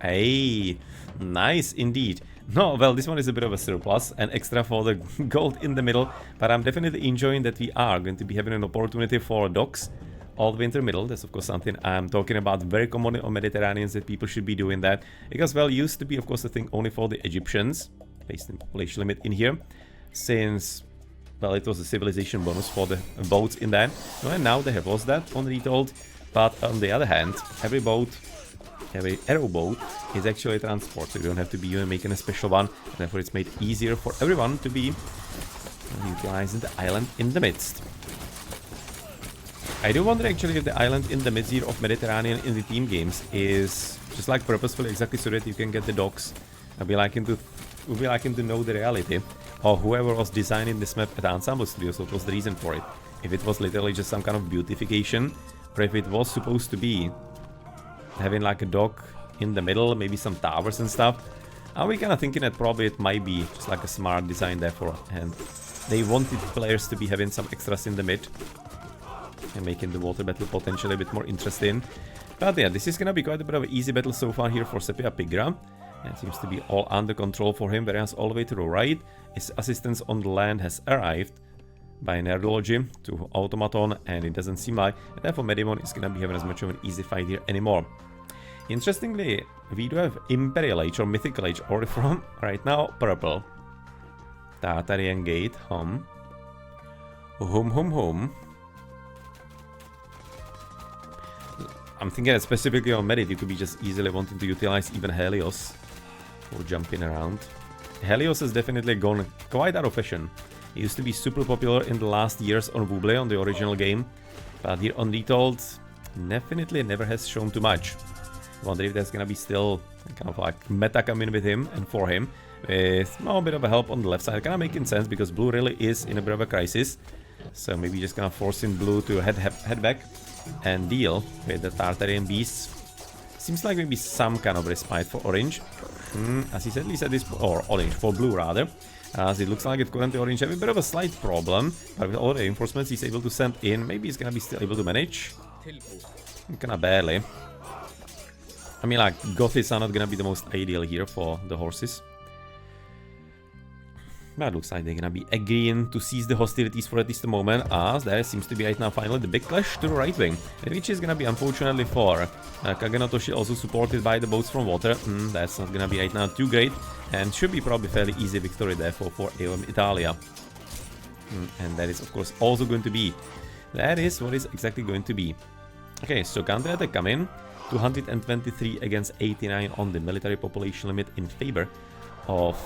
Hey, nice indeed. No, well, this one is a bit of a surplus and extra for the gold in the middle, but I'm definitely enjoying that we are going to be having an opportunity for docks all winter middle. That's of course something I'm talking about very commonly on Mediterraneans, that people should be doing that, because well, used to be of course a thing only for the Egyptians, based in population limit in here, since well, it was a civilization bonus for the boats in there. And now they have lost that on Retold. But on the other hand, every boat, every arrow boat is actually a transport. So you don't have to be even making a special one. Therefore it's made easier for everyone to be utilizing the island in the midst. I do wonder actually if the island in the midst here of Mediterranean in the team games is just like purposefully exactly so that you can get the docks. I'd be liking to know the reality. or whoever was designing this map at Ensemble Studios, what was the reason for it. If it was literally just some kind of beautification, or if it was supposed to be having like a dock in the middle, maybe some towers and stuff. Are we kind of thinking that probably it might be just like a smart design therefore, and they wanted players to be having some extras in the mid and making the water battle potentially a bit more interesting. But yeah, this is gonna be quite a bit of an easy battle so far here for Sepia Pigra. It seems to be all under control for him, whereas all the way to the right, his assistance on the land has arrived by Nerdology to Automaton, and it doesn't seem like, and therefore Medimon is gonna be having as much of an easy fight here anymore. Interestingly, we do have Imperial Age or Mythical Age already from right now purple. Tartarian Gate, home. I'm thinking that specifically on Merit, you could be just easily wanting to utilize even Helios for jumping around. Helios has definitely gone quite out of fashion. He used to be super popular in the last years on Wooble, on the original game, but here on Retold, definitely never has shown too much. I wonder if there's gonna be still kind of like meta coming with him and for him, with a bit of a help on the left side. Kind of making sense because blue really is in a bit of a crisis, so maybe just gonna force in blue to head back and deal with the Tartarian beasts. Seems like maybe some kind of respite for orange. As he said, this, or orange for blue rather. As it looks like it currently orange have a bit of a slight problem, but with all the reinforcements he's able to send in, maybe he's gonna be still able to manage. Kinda barely. I mean, like, Gothics are not gonna be the most ideal here for the horses. But it looks like they're gonna be agreeing to cease the hostilities for at least a moment, as there seems to be right now finally the big clash to the right wing, which is gonna be unfortunately for Kagenotoshi, also supported by the boats from water. That's not gonna be right now too great, and should be probably fairly easy victory therefore for AOM Italia. And that is of course also going to be, that is what is exactly going to be. Okay, so counter attack coming, 223 against 89 on the military population limit in favor of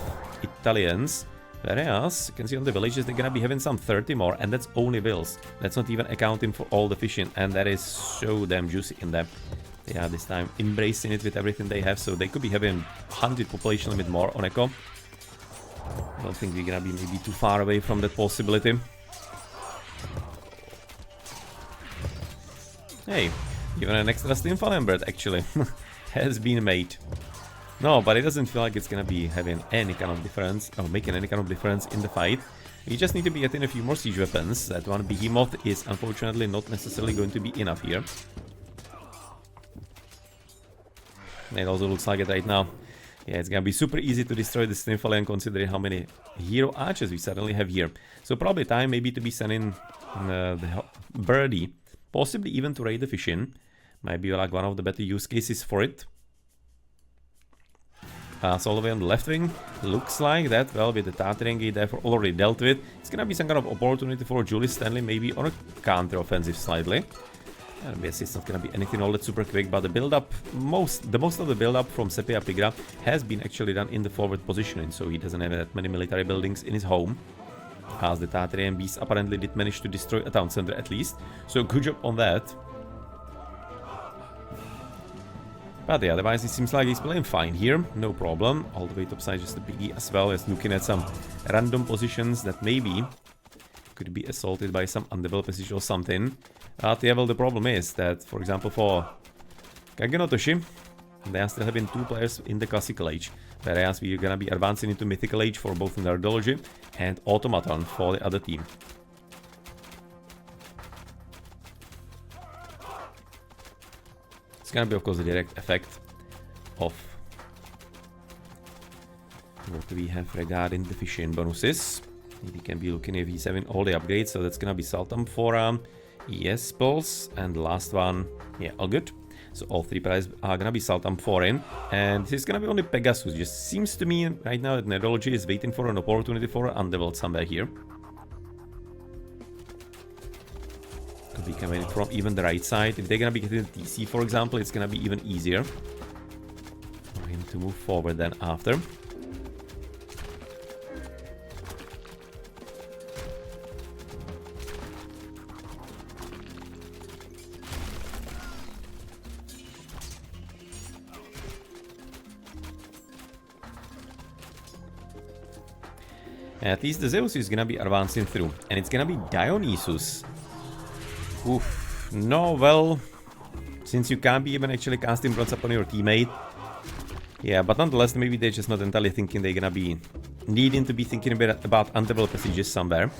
Italians. Whereas, you can see on the villages they're gonna be having some 30 more, and that's only vills. That's not even accounting for all the fishing, and that is so damn juicy in them. They are this time embracing it with everything they have, so they could be having 100 population limit more on Echo. I don't think we're gonna be maybe too far away from that possibility. Hey, even an extra Stinfallen bird actually has been made. No, but it doesn't feel like it's gonna be having any kind of difference, or making any kind of difference in the fight. We just need to be getting a few more siege weapons. That one behemoth is unfortunately not necessarily going to be enough here. It also looks like it right now. Yeah, it's gonna be super easy to destroy the Stinfallen considering how many hero archers we suddenly have here. So probably time maybe to be sending the GrD, possibly even to raid the fishing. Might be like one of the better use cases for it. So all the way on the left wing, looks like that, well, with the Tartarian Gate therefore already dealt with, it's gonna be some kind of opportunity for Julius Stanley, maybe on a counter-offensive slightly. And yes, it's not gonna be anything all that super quick, but the build-up, the most of the build-up from Sepia Pigra has been actually done in the forward positioning, so he doesn't have that many military buildings in his home. As the Tartarian beasts apparently did manage to destroy a town center at least, so good job on that. But yeah, otherwise it seems like he's playing fine here, no problem. All the way topside, just a biggie as well as looking at some random positions that maybe could be assaulted by some undeveloped position or something. But yeah, well, the problem is that, for example, for Kagenotoshi, they are still having two players in the Classical Age, whereas we're gonna be advancing into Mythical Age for both Nerdology and Automaton for the other team. It's gonna be, of course, a direct effect of what we have regarding the fishing bonuses. We can be looking if he's having all the upgrades, so that's gonna be Saltam for yes, Pulse, and the last one, yeah, all good. So all three prizes are gonna be Saltam foreign, and this is gonna be only Pegasus. Just seems to me right now that Nerdology is waiting for an opportunity for an Underworld somewhere here. Could be coming from even the right side. If they're gonna be getting the TC, for example, it's gonna be even easier for him to move forward then after. At least the Zeus is gonna be advancing through. And it's gonna be Dionysus. Oof. No, well... Since you can't be even actually casting bronze upon your teammate. Yeah, but nonetheless, maybe they're just not entirely thinking they're gonna be needing to be thinking a bit about undeveloped passages somewhere.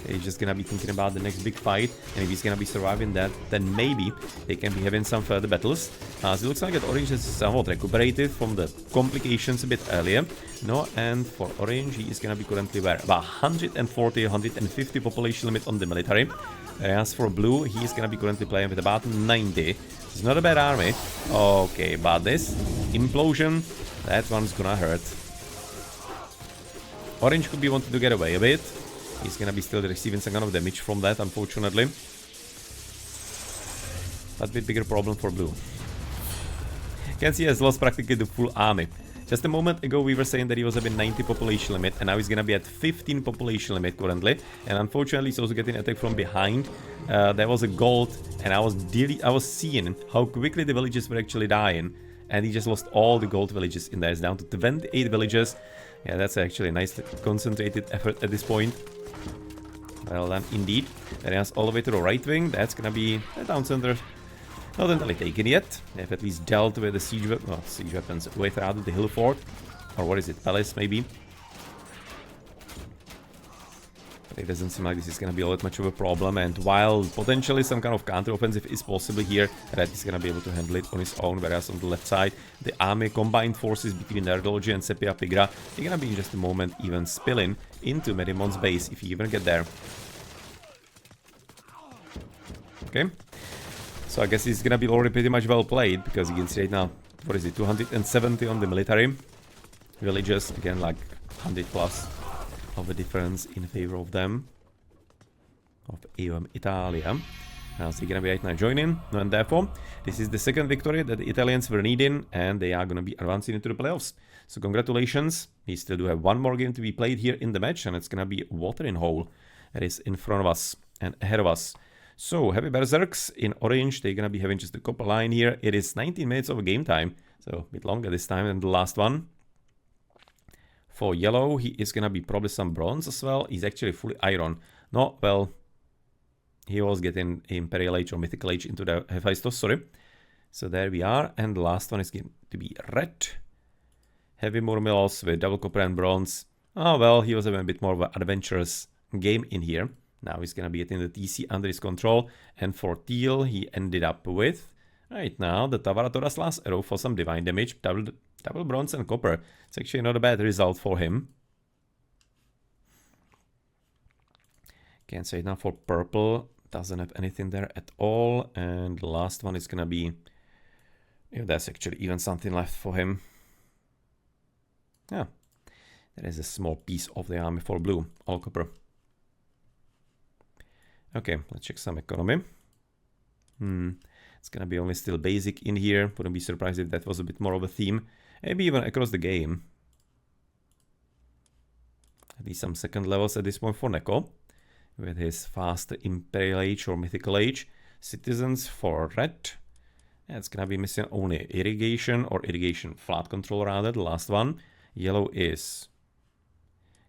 They're just gonna be thinking about the next big fight, and if he's gonna be surviving that, then maybe they can be having some further battles. So it looks like that Orange has somewhat recuperated from the complications a bit earlier. No, and for Orange, he is gonna be currently where? About 140, 150 population limit on the military. As for Blue, he is gonna be currently playing with about 90. It's not a bad army. Okay, but this implosion, that one's gonna hurt. Orange could be wanting to get away a bit. He's gonna be still receiving some kind of damage from that, unfortunately. But a bit bigger problem for Blue. KanT has lost practically the full army. Just a moment ago we were saying that he was having 90 population limit, and now he's gonna be at 15 population limit currently. And unfortunately he's also getting attacked from behind. There was a gold, and I was seeing how quickly the villages were actually dying. And he just lost all the gold villages in there. It's down to 28 villages. Yeah, that's actually a nice concentrated effort at this point. Well done, indeed. Then he has all the way to the right wing. That's gonna be a town center. Not entirely taken yet. They have at least dealt with the siege weapons with rather the hill fort. Or what is it, palace maybe? But it doesn't seem like this is gonna be all that much of a problem. And while potentially some kind of counter-offensive is possible here, Red is gonna be able to handle it on his own. Whereas on the left side, the army combined forces between Nerdology and Sepia Pigra, they're gonna be in just a moment even spilling into Medimon's base if you even get there. Okay. So I guess he's gonna be already pretty much well played, because you can see right now, what is it, 270 on the military. Villages, again, like 100 plus of a difference in favor of them. Of EOM Italia. Now, so they're gonna be right now joining, and therefore, this is the second victory that the Italians were needing, and they are gonna be advancing into the playoffs. So congratulations, we still do have one more game to be played here in the match, and it's gonna be Watering Hole. That is in front of us and ahead of us. So, Heavy Berserks in orange, they're gonna be having just the copper line here. It is 19 minutes of game time, so a bit longer this time than the last one. For yellow, he is gonna be probably some bronze as well. He's actually fully iron. No, well, he was getting Imperial Age or Mythical Age into the Hephaestus, sorry. So there we are, and the last one is going to be red. Heavy Murmillos with double copper and bronze. Oh well, he was having a bit more of an adventurous game in here. Now he's gonna be getting the TC under his control, and for teal, he ended up with, right now, the Tavaratora's last arrow for some divine damage, double bronze and copper. It's actually not a bad result for him. Can't say it now for purple, doesn't have anything there at all, and the last one is gonna be, if there's actually even something left for him. Yeah, there is a small piece of the army for blue, all copper. Okay, let's check some economy. It's gonna be only still basic in here. Wouldn't be surprised if that was a bit more of a theme. Maybe even across the game. At least some second levels at this point for Neko. With his fast Imperial Age or Mythical Age. Citizens for red. It's gonna be missing only irrigation or irrigation flood control rather, the last one. Yellow is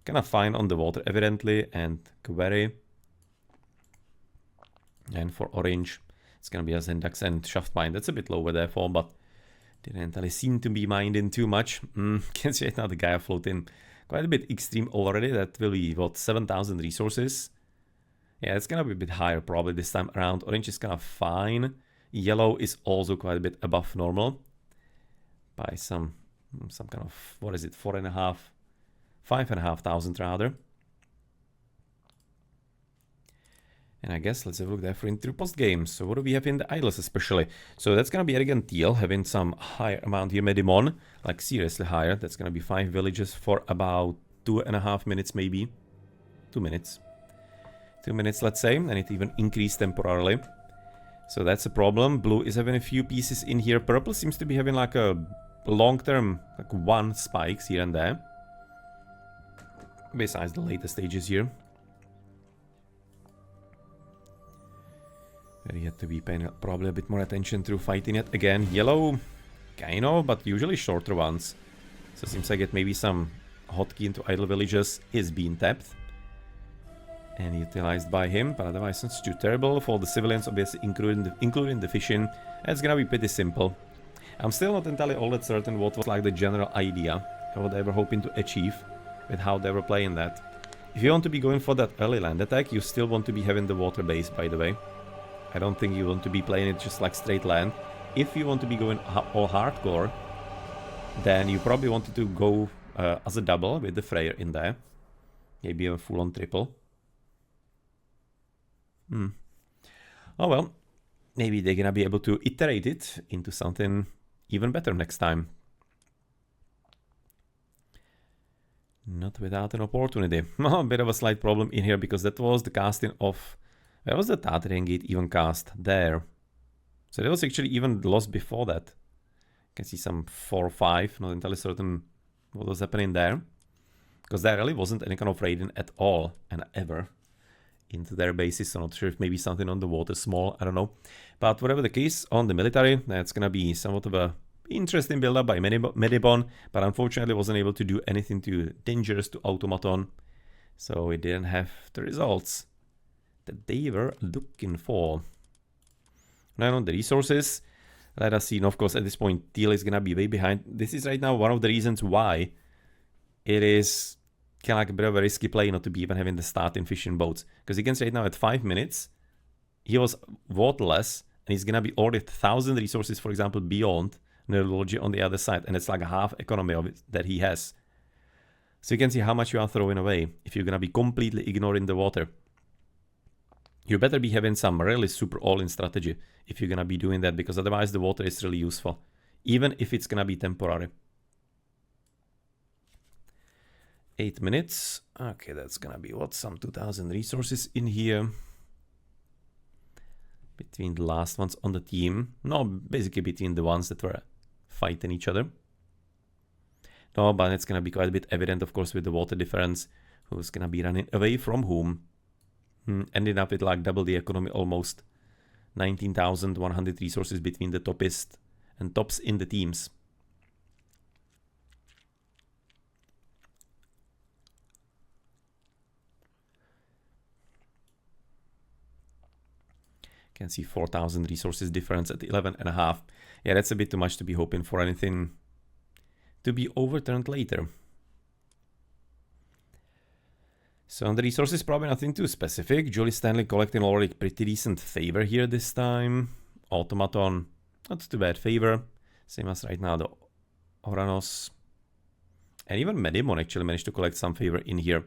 kinda fine on the water evidently, and query. And for orange, it's gonna be a Zendax and Shaft Mine. That's a bit lower therefore, but didn't really seem to be minding too much. Can see right now the guy floating quite a bit extreme already. That will be, what, 7,000 resources? Yeah, it's gonna be a bit higher probably this time around. Orange is kind of fine. Yellow is also quite a bit above normal. By some kind of, what is it, 5,500 rather. And I guess let's have a look there for into post game. So what do we have in the Idlers especially? So that's gonna be again teal, having some higher amount here, Medimon, like seriously higher. That's gonna be 5 villages for about 2.5 minutes maybe. 2 minutes. 2 minutes, let's say, and it even increased temporarily. So that's a problem. Blue is having a few pieces in here. Purple seems to be having like a long-term, like 1 spikes here and there. Besides the later stages here. Where you have to be paying probably a bit more attention to fighting it. Again, yellow, kind of, but usually shorter ones. So it seems like it may be some hotkey into idle villages is being tapped and utilized by him, but otherwise it's too terrible for the civilians, obviously including the fishing. It's gonna be pretty simple. I'm still not entirely all that certain what was like the general idea and what they were hoping to achieve with how they were playing that. If you want to be going for that early land attack, you still want to be having the water base, by the way. I don't think you want to be playing it just like straight land. If you want to be going all hardcore, then you probably wanted to go as a double with the Freyr in there. Maybe a full-on triple. Oh well, maybe they're gonna be able to iterate it into something even better next time. Not without an opportunity. A bit of a slight problem in here because that was the casting of... Where was the Tatarian Gate even cast? There. So that was actually even lost before that. You can see some 4 or 5, not entirely certain what was happening there. Because there really wasn't any kind of raiding at all and ever into their bases. So not sure if maybe something on the water small, I don't know. But whatever the case, on the military, that's gonna be somewhat of a interesting build-up by Medibon, but unfortunately wasn't able to do anything too dangerous to Automaton. So it didn't have the results that they were looking for. Now on the resources, let us see. And of course, at this point, Teal is gonna be way behind. This is right now one of the reasons why it is kind of like a bit of a risky play not to be even having the start in fishing boats. Because you can see right now at 5 minutes, he was waterless, and he's gonna be already 1,000 resources, for example, beyond neurology on the other side, and it's like a half economy of it that he has. So you can see how much you are throwing away if you're gonna be completely ignoring the water. You better be having some really super all-in strategy if you're gonna be doing that, because otherwise the water is really useful, even if it's gonna be temporary. 8 minutes. Okay, that's gonna be what, some 2,000 resources in here. Between the last ones on the team. No, basically between the ones that were fighting each other. No, but it's gonna be quite a bit evident, of course, with the water difference. Who's gonna be running away from whom? Ending up with like double the economy almost. 19,100 resources between the toppest and tops in the teams. Can see 4,000 resources difference at 11.5. Yeah, that's a bit too much to be hoping for anything to be overturned later. So on the resources, probably nothing too specific. Julie Stanley collecting already pretty decent favor here this time. Automaton, not too bad favor. Same as right now, the Oranos. And even Medimon actually managed to collect some favor in here.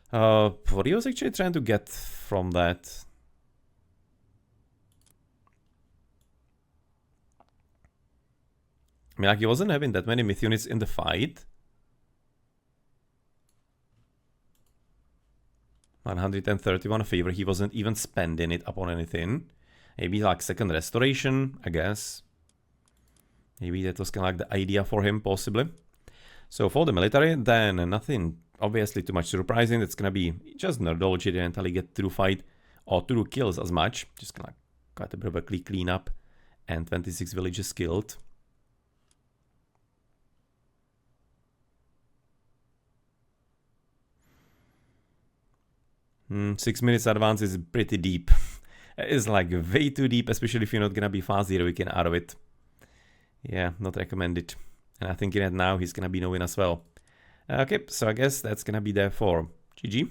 What he was actually trying to get from that... I mean, like, he wasn't having that many myth units in the fight. 131 favor, he wasn't even spending it upon anything. Maybe like second restoration, I guess. Maybe that was kind of like the idea for him, possibly. So for the military, then nothing obviously too much surprising. It's gonna be just nerdology, didn't entirely get through fight or through kills as much. Just kind of quite a bit of a quick cleanup and 26 villages killed. 6 minutes advance is pretty deep. It's like way too deep, especially if you're not gonna be fast heroic out of it. Yeah, not recommended. And I think in it now he's gonna be knowing as well. Okay, so I guess that's gonna be there for GG.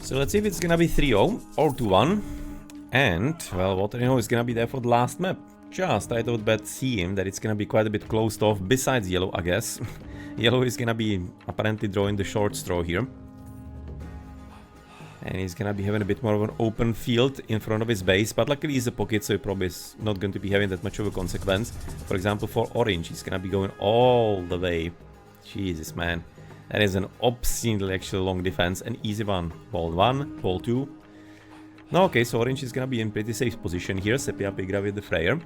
So let's see if it's gonna be 3-0 or 2-1. And, well, what you know is gonna be there for the last map. Just I thought bet seeing that it's gonna be quite a bit closed off, besides yellow, I guess. Yellow is gonna be apparently drawing the short straw here. And he's gonna be having a bit more of an open field in front of his base, but luckily he's a pocket, so he probably is not going to be having that much of a consequence. For example, for orange, he's gonna be going all the way. Jesus, man. That is an obscenely actually long defense, an easy one. Ball 1, ball 2. No, okay, so orange is gonna be in pretty safe position here. Sepia Pigra with the Freyr.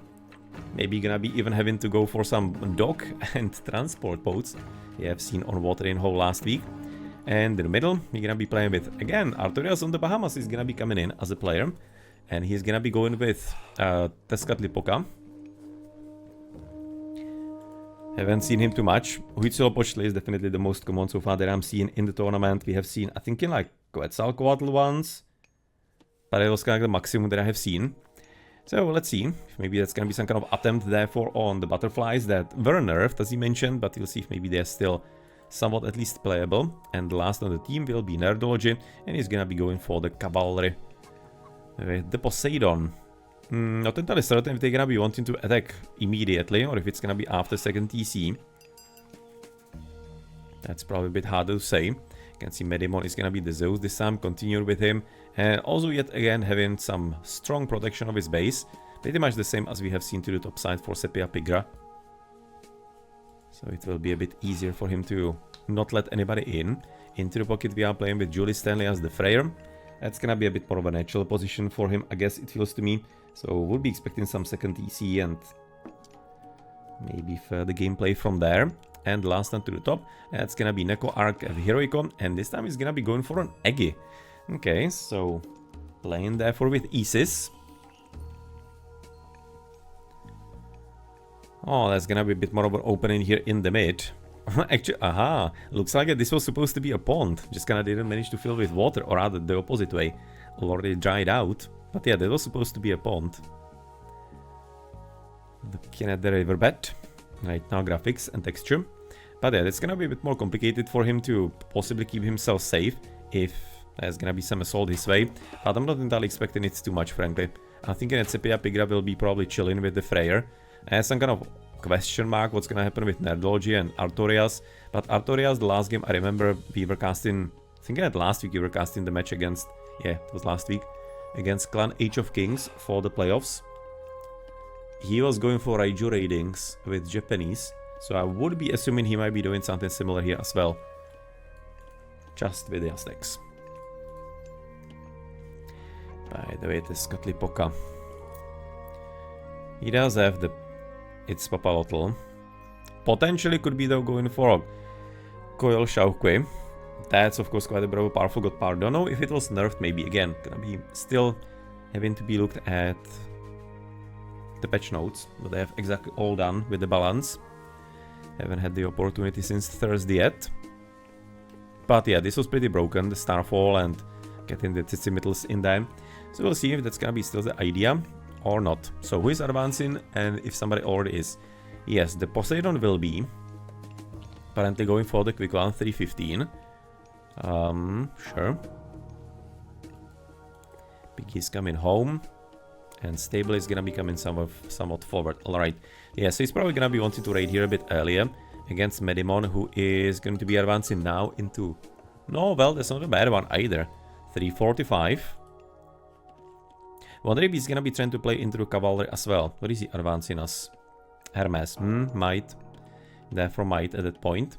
Maybe gonna be even having to go for some dock and transport boats. You have seen on Water in Hole last week. And in the middle, you're gonna be playing with, again, Artorias on the Bahamas is gonna be coming in as a player. And he's gonna be going with Tezcatlipoca. Haven't seen him too much. Huitzilopochtli is definitely the most common so far that I'm seeing in the tournament. We have seen, I think, in like Quetzalcoatl once. But it was kind of the maximum that I have seen. So let's see. Maybe that's gonna be some kind of attempt therefore on the butterflies that were nerfed, as he mentioned. But we'll see if maybe they're still somewhat at least playable. And the last on the team will be Nerdology. And he's gonna be going for the Cavalry. With the Poseidon. Not entirely certain if they're gonna be wanting to attack immediately or if it's gonna be after second TC. That's probably a bit harder to say. You can see Medimon is gonna be the Zeus this time, continue with him. And also yet again having some strong protection of his base. Pretty much the same as we have seen to the top side for Sepia Pigra. So it will be a bit easier for him to not let anybody in. Into the pocket we are playing with Julie Stanley as the Freyr. That's gonna be a bit more of a natural position for him, I guess it feels to me. So we'll be expecting some second TC and maybe further gameplay from there. And last one to the top, that's gonna be Neko Arc of Heroicon, and this time he's gonna be going for an Eggy. Okay, so playing therefore with Isis. Oh, that's gonna be a bit more of an opening here in the mid. Actually, aha, looks like this was supposed to be a pond, just kinda didn't manage to fill with water, or rather the opposite way, already dried out. But yeah, that was supposed to be a pond. Looking at the riverbed, right now graphics and texture. But yeah, it's gonna be a bit more complicated for him to possibly keep himself safe if there's gonna be some assault his way. But I'm not entirely expecting it too much, frankly. I'm thinking that Sepia Pigra will be probably chilling with the Freyr. And some kind of question mark what's gonna happen with Nerdology and Artorias. But Artorias, the last game, I remember we were casting, I think that last week we were casting the match against, yeah, it was last week, against Clan Age of Kings for the playoffs. He was going for Raiju raidings with Japanese, so I would be assuming he might be doing something similar here as well. Just with the Aztecs. By the way, this Tezcatlipoca. He does have the... It's Papalotl. Potentially could be though going for Koyol Shaukwe. That's of course quite a bravo powerful god power. Don't know if it was nerfed, maybe again. Gonna be still having to be looked at the patch notes, but they have exactly all done with the balance. Haven't had the opportunity since Thursday yet. But yeah, this was pretty broken, the Starfall and getting the Tsitsimitls in there. So we'll see if that's gonna be still the idea or not. So who is advancing and if somebody already is. Yes, the Poseidon will be apparently going for the quick one, 315. Sure. Piggy's coming home. And Stable is gonna be coming somewhat forward. Alright. Yeah, so he's probably gonna be wanting to raid here a bit earlier against Medimon, who is going to be advancing now into... No, well, that's not a bad one either. 345. Wonder if he's gonna be trying to play into the Cavalry as well. What is he advancing us? Hermes. Might. Therefore might at that point.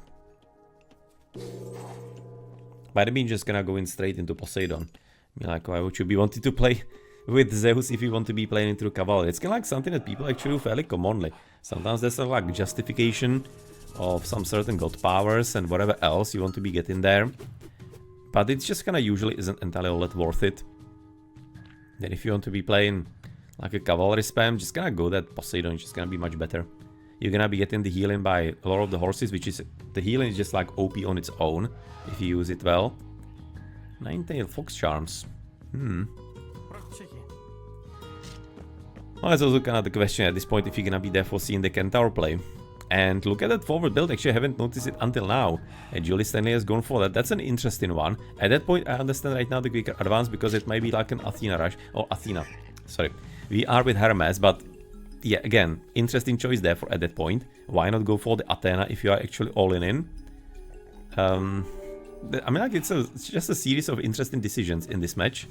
Might have been just gonna go in straight into Poseidon. I mean, like, why would you be wanting to play with Zeus if you want to be playing into the Cavalry? It's kind of like something that people actually do fairly commonly. Sometimes there's a like justification of some certain god powers and whatever else you want to be getting there. But it just kind of usually isn't entirely all that worth it. Then if you want to be playing like a Cavalry spam, just gonna go that Poseidon, it's just gonna be much better. You're gonna be getting the healing by a lot of the horses, which is... The healing is just like OP on its own, if you use it well. Nine-tailed Fox Charms. Well, that's also kind of the question at this point, if you're gonna be there for seeing the KanT play. And look at that forward build, actually I haven't noticed it until now. And Julie Stanley has gone for that. That's an interesting one. At that point, I understand right now the quicker advance because it might be like an Athena rush. Or Athena. Sorry. We are with Hermes, but yeah, again, interesting choice there for at that point. Why not go for the Athena if you are actually all in? I mean, like, it's just a series of interesting decisions in this match.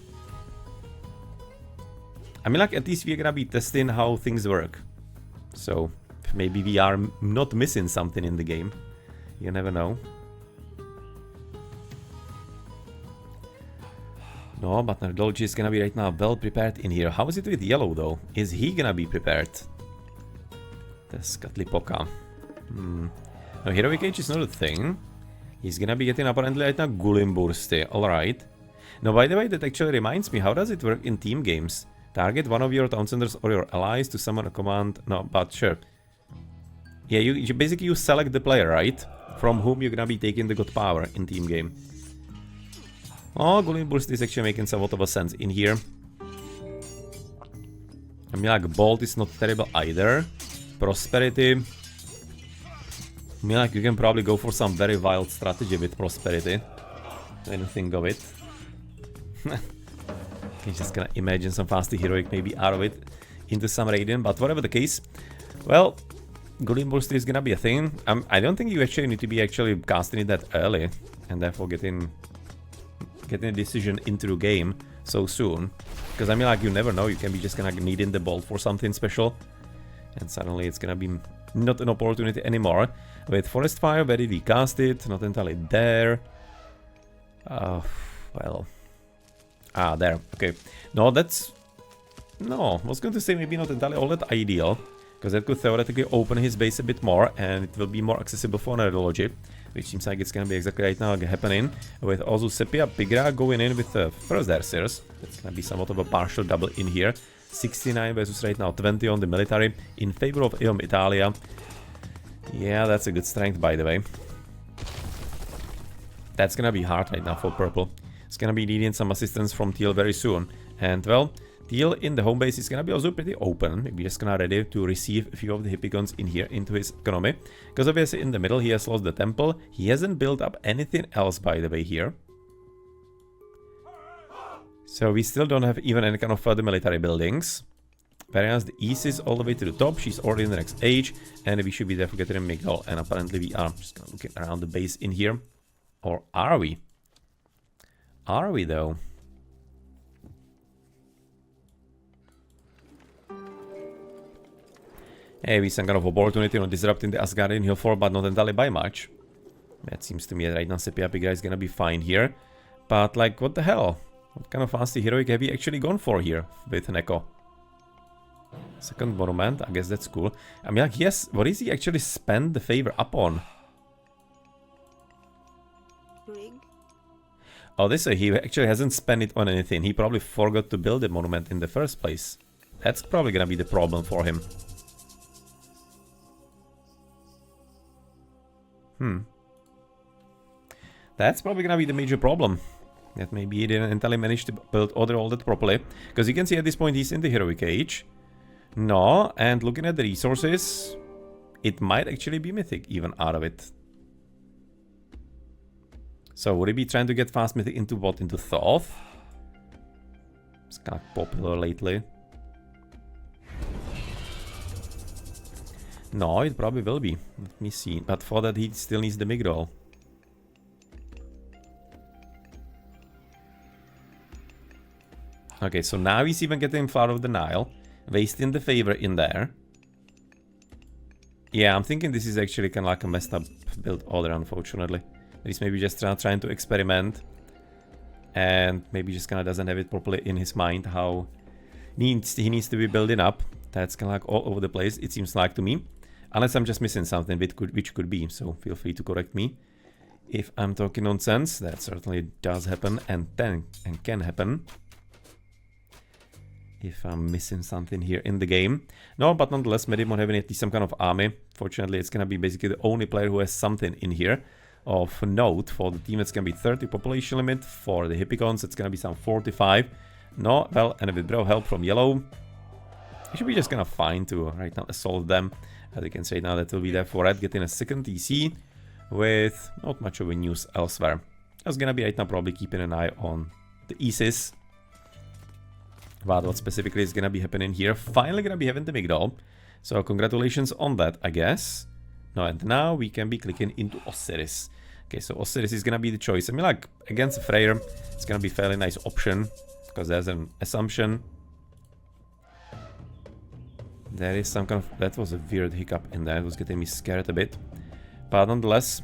I mean, like, at least we're gonna be testing how things work. So, maybe we are not missing something in the game. You never know. No, but Nerdology is gonna be right now well prepared in here. How is it with Yellow, though? Is he gonna be prepared? Tezcatlipoca. No, Heroic Age is not a thing. He's gonna be getting apparently right now Gulimbursty. Alright. Now, by the way, that actually reminds me, how does it work in team games? Target one of your Townsenders or your allies to summon a command. No, but sure. Yeah, you basically you select the player, right? From whom you're gonna be taking the god power in team game. Oh, Gulimbursty is actually making somewhat of a sense in here. I mean, like, Bolt is not terrible either. Prosperity. I mean, like, you can probably go for some very wild strategy with Prosperity. When you think of it. You just gonna imagine some fasty heroic maybe out of it into some Radiant, but whatever the case. Well, Gulimbursty is gonna be a thing. I don't think you actually need to be actually casting it that early. And therefore getting a decision into the game so soon. Because I mean, like, you never know, you can be just gonna need in the Bolt for something special. And suddenly it's gonna be not an opportunity anymore. With Forest Fire, where did we cast it? Not entirely there. Well. Ah, there. Okay. No, that's... No, I was going to say maybe not entirely all that ideal. Because that could theoretically open his base a bit more. And it will be more accessible for Nerdology. Which seems like it's going to be exactly right now happening. With Ozu Sepia Pigra going in with the first Darcers. That's going to be somewhat of a partial double in here. 69 versus right now 20 on the military. In favor of Eom Italia. Yeah, that's a good strength, by the way. That's gonna be hard right now for purple. It's gonna be needing some assistance from Teal very soon. And, well, Teal in the home base is gonna be also pretty open. Maybe just gonna ready to receive a few of the Hippicons in here into his economy. Because obviously in the middle he has lost the temple. He hasn't built up anything else, by the way, here. So we still don't have even any kind of further military buildings. Whereas the East is all the way to the top. She's already in the next age. And we should be there for getting a Migdal. And apparently we are. Just gonna look around the base in here. Or are we? Are we though? Hey, we some kind of opportunity on disrupting the Asgardian hill fort, but not entirely by much. That seems to me right now Sepia Pigra is gonna be fine here. But like, what the hell? What kind of fancy heroic have we actually gone for here with Neko? Second monument, I guess that's cool. I mean, like, yes, what is he actually spend the favor upon? Rig. Oh, this way, he actually hasn't spent it on anything. He probably forgot to build the monument in the first place. That's probably gonna be the problem for him. That's probably gonna be the major problem. That maybe he didn't entirely manage to build all that properly. Because you can see at this point he's in the heroic age. No, and looking at the resources, it might actually be Mythic even out of it. So would he be trying to get fast Mythic into what? Into Thoth? It's kind of popular lately. No, it probably will be. Let me see. But for that he still needs the Migdal. Okay, so now he's even getting Flower of the Nile. Wasting the favor in there. Yeah, I'm thinking this is actually kind of like a messed up build order, unfortunately. He's maybe just trying to experiment. And maybe just kind of doesn't have it properly in his mind how he needs to be building up. That's kind of like all over the place, it seems like to me. Unless I'm just missing something which could be. So feel free to correct me if I'm talking nonsense. That certainly does happen and can happen. If I'm missing something here in the game. No, but nonetheless, Medimon having at least some kind of army. Fortunately, it's gonna be basically the only player who has something in here of note. For the team, it's gonna be 30 population limit. For the Hippicons, it's gonna be some 45. No, well, and with bro help from yellow, it should be just kind of fine to right now assault them. As you can say now, that will be there for red, getting a second TC with not much of a news elsewhere. I was gonna be right now probably keeping an eye on the Isis. But what specifically is gonna be happening here? Finally gonna be having the Migdal. So congratulations on that, I guess. No, and now we can be clicking into Osiris. Okay, so Osiris is gonna be the choice. I mean, like, against Freyr, it's gonna be a fairly nice option. Because there's an assumption. There is some kind of... That was a weird hiccup in there. It was getting me scared a bit. But nonetheless...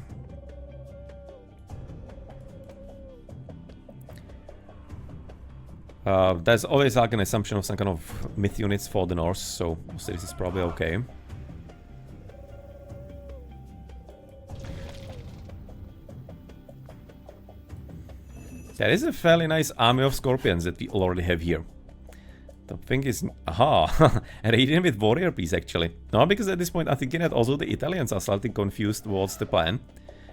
there's always like an assumption of some kind of myth units for the Norse, so Osiris is probably okay. That is a fairly nice army of scorpions that we already have here. The thing is... Aha! Radiant with warrior piece, actually. No, because at this point I'm thinking that also the Italians are slightly confused what's the plan.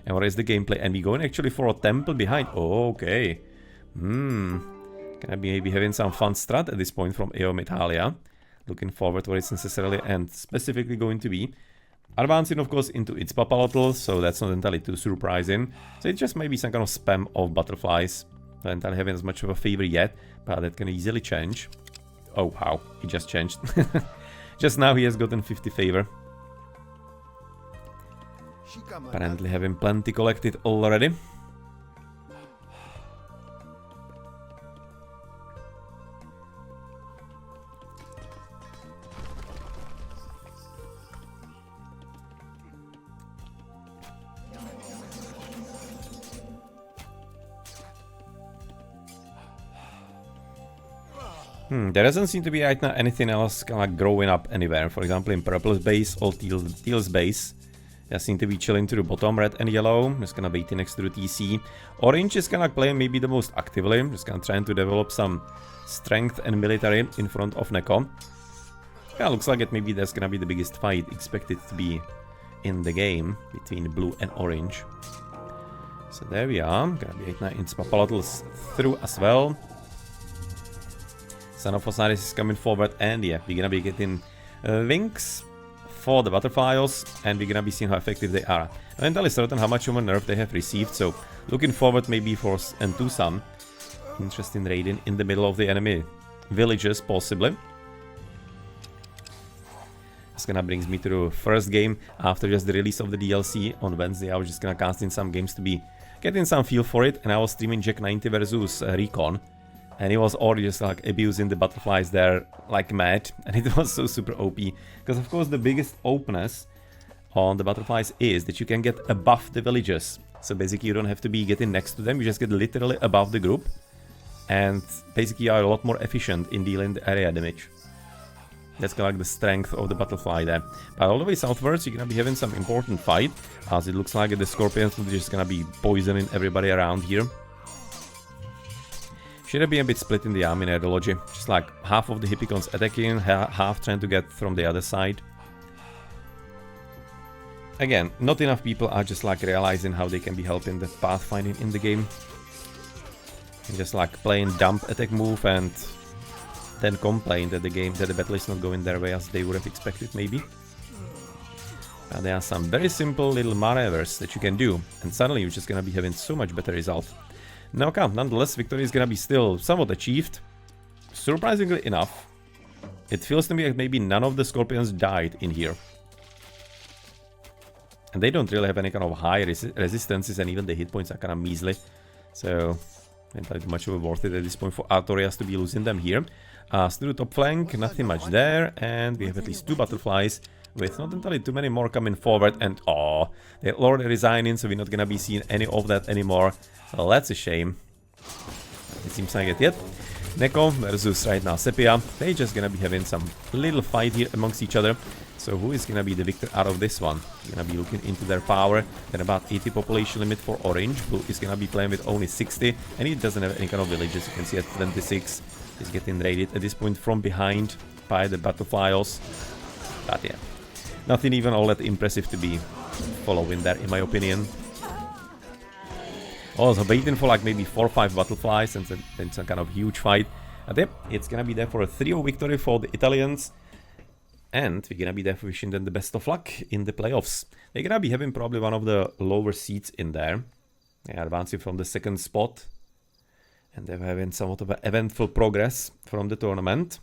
And what is the gameplay? And we're going actually for a temple behind. Oh, okay. Gonna be maybe having some fun strat at this point from EO Italia. Looking forward to what it's necessarily and specifically going to be. Advancing, of course, into its papalotl, so that's not entirely too surprising. So it just may be some kind of spam of butterflies. Not entirely having as much of a favor yet, but that can easily change. Oh, wow. He just changed. Just now he has gotten 50 favor. Apparently having plenty collected already. There doesn't seem to be right now anything else kind of like growing up anywhere. For example, in purple's base or teal's base, they seem to be chilling to the bottom, red and yellow. Just kind of waiting next to the TC. Orange is kind of like playing maybe the most actively. Just kind of trying to develop some strength and military in front of Neko. Yeah, looks like it maybe there's gonna be the biggest fight expected to be in the game between blue and orange. So there we are. Gonna be 8-9 its papalotls through as well. Son of Osiris is coming forward, and yeah, we're gonna be getting wings for the butterflies, and we're gonna be seeing how effective they are. I'm entirely certain how much of a nerf they have received, so looking forward maybe for into some interesting raiding in the middle of the enemy villages, possibly. This gonna brings me to the first game after just the release of the DLC on Wednesday. I was just gonna cast in some games to be getting some feel for it, and I was streaming Jack90 versus Recon. And he was already just like abusing the butterflies there like mad. And it was so super OP. Because of course the biggest openness on the butterflies is that you can get above the villagers. So basically you don't have to be getting next to them. You just get literally above the group. And basically you are a lot more efficient in dealing the area damage. That's kind of like the strength of the butterfly there. But all the way southwards you're gonna be having some important fight. As it looks like the scorpions are just gonna be poisoning everybody around here. Should be a bit split in the army ideology. Just like half of the Hippicons attacking, half trying to get from the other side. Again, not enough people are just like realizing how they can be helping the pathfinding in the game. And just like playing dumb attack move and then complain that the battle is not going their way as they would have expected maybe. There are some very simple little maneuvers that you can do, and suddenly you're just gonna be having so much better result. Now, KanT, nonetheless, victory is gonna be still somewhat achieved. Surprisingly enough, it feels to me like maybe none of the scorpions died in here. And they don't really have any kind of high resistances, and even the hit points are kind of measly. So, not much of a worth it at this point for Artorias to be losing them here. Through the top flank, nothing much there, and we have at least 2 butterflies, with not entirely too many more coming forward, and oh, they're already resigning, so we're not gonna be seeing any of that anymore. Well, that's a shame. It seems like it yet. Neko versus right now Sepia. They're just gonna be having some little fight here amongst each other. So who is gonna be the victor out of this one? Gonna be looking into their power. Then about 80 population limit for orange. Blue is gonna be playing with only 60, and he doesn't have any kind of villages. You can see at 26. He's getting raided at this point from behind by the butterflies. But yeah, nothing even all that impressive to be following there, in my opinion. Also waiting for like maybe 4 or 5 butterflies and then some kind of huge fight. And yep, it's gonna be there for a 3-0 victory for the Italians. And we're gonna be there for wishing them the best of luck in the playoffs. They're gonna be having probably one of the lower seeds in there. They're advancing from the 2nd spot. And they're having somewhat of an eventful progress from the tournament.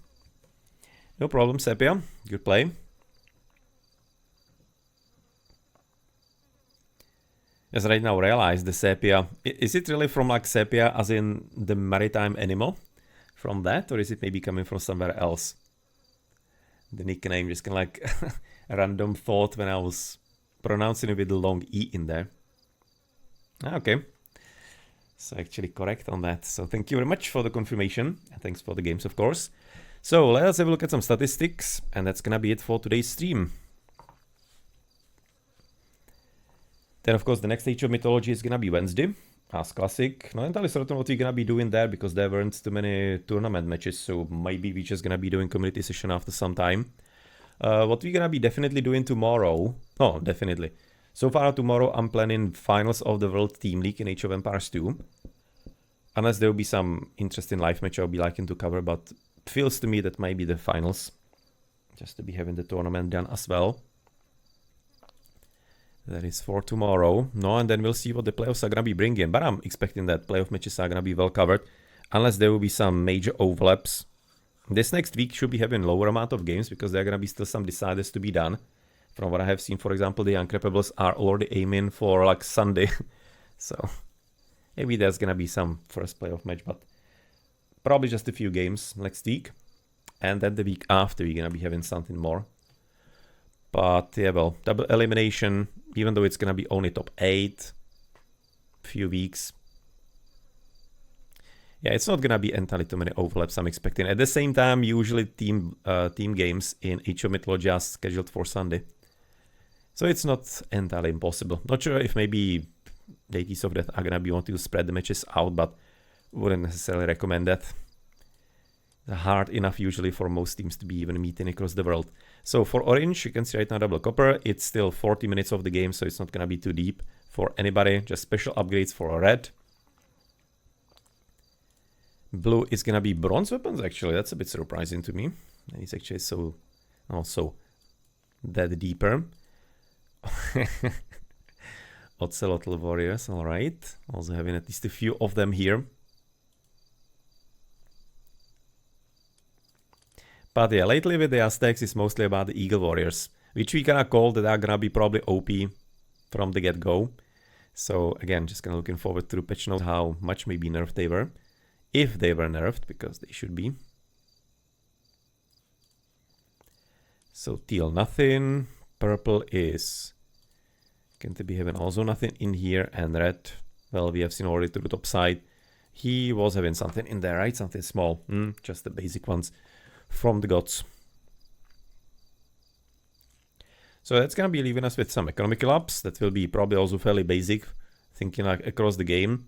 No problem, Sepia. Good play. As right now realize the sepia, is it really from like sepia as in the maritime animal? From that, or is it maybe coming from somewhere else? The nickname just kind of like a random thought when I was pronouncing it with a long E in there. Okay. So actually correct on that. So thank you very much for the confirmation. And thanks for the games, of course. So let's have a look at some statistics. And that's gonna be it for today's stream. Then, of course, the next Age of Mythology is gonna be Wednesday. As Classic. Not entirely certain what we're gonna be doing there because there weren't too many tournament matches, so maybe we're just gonna be doing community session after some time. What we're gonna be definitely doing tomorrow... Oh, definitely. So far tomorrow I'm planning finals of the World Team League in Age of Empires 2. Unless there will be some interesting live match I'll be liking to cover, but it feels to me that might be the finals. Just to be having the tournament done as well. That is for tomorrow. No, and then we'll see what the playoffs are gonna be bringing. But I'm expecting that playoff matches are gonna be well covered. Unless there will be some major overlaps. This next week should be having lower amount of games because there are gonna be still some deciders to be done. From what I have seen, for example, the Uncrappables are already aiming for like Sunday. So maybe there's gonna be some first playoff match, but probably just a few games next week. And then the week after we're gonna be having something more. But yeah, well, double elimination, even though it's gonna be only top 8, few weeks. Yeah, it's not gonna be entirely too many overlaps I'm expecting. At the same time, usually team games in Age of Mythology are scheduled for Sunday. So it's not entirely impossible. Not sure if maybe Deities of Death are gonna be wanting to spread the matches out, but wouldn't necessarily recommend that. Hard enough usually for most teams to be even meeting across the world. So for Orange, you can see right now double copper. It's still 40 minutes of the game, so it's not gonna be too deep for anybody. Just special upgrades for Red. Blue is gonna be bronze weapons actually. That's a bit surprising to me. It's actually so also that deeper. Ocelotl warriors, alright. Also having at least a few of them here. But yeah, lately with the Aztecs it's mostly about the Eagle Warriors, which we gonna call that are gonna be probably OP from the get-go. So again, just kinda looking forward to the patch notes how much maybe nerfed they were. If they were nerfed, because they should be. So teal nothing, purple is KanT be having also nothing in here, and red, well, we have seen already to the top side. He was having something in there, right? Something small, just the basic ones from the gods. So that's gonna be leaving us with some economical ups. That will be probably also fairly basic, thinking like across the game.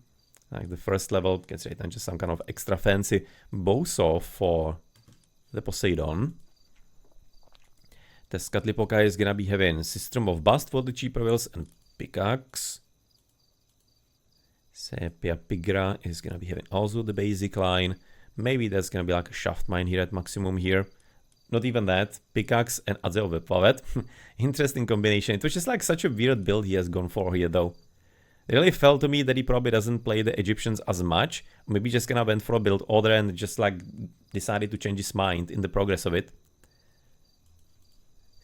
Like the first level, you can say then just some kind of extra fancy bowsaw for the Poseidon. The Skatlipoka is gonna be having System of Bust for the cheaper wheels and pickaxe. Sepia Pigra is gonna be having also the basic line. Maybe there's gonna be like a shaft mine here at maximum here. Not even that. Pickaxe and Azel Pavet. Interesting combination. It was just like such a weird build he has gone for here though. It really felt to me that he probably doesn't play the Egyptians as much. Maybe just kinda went for a build order and just like decided to change his mind in the progress of it.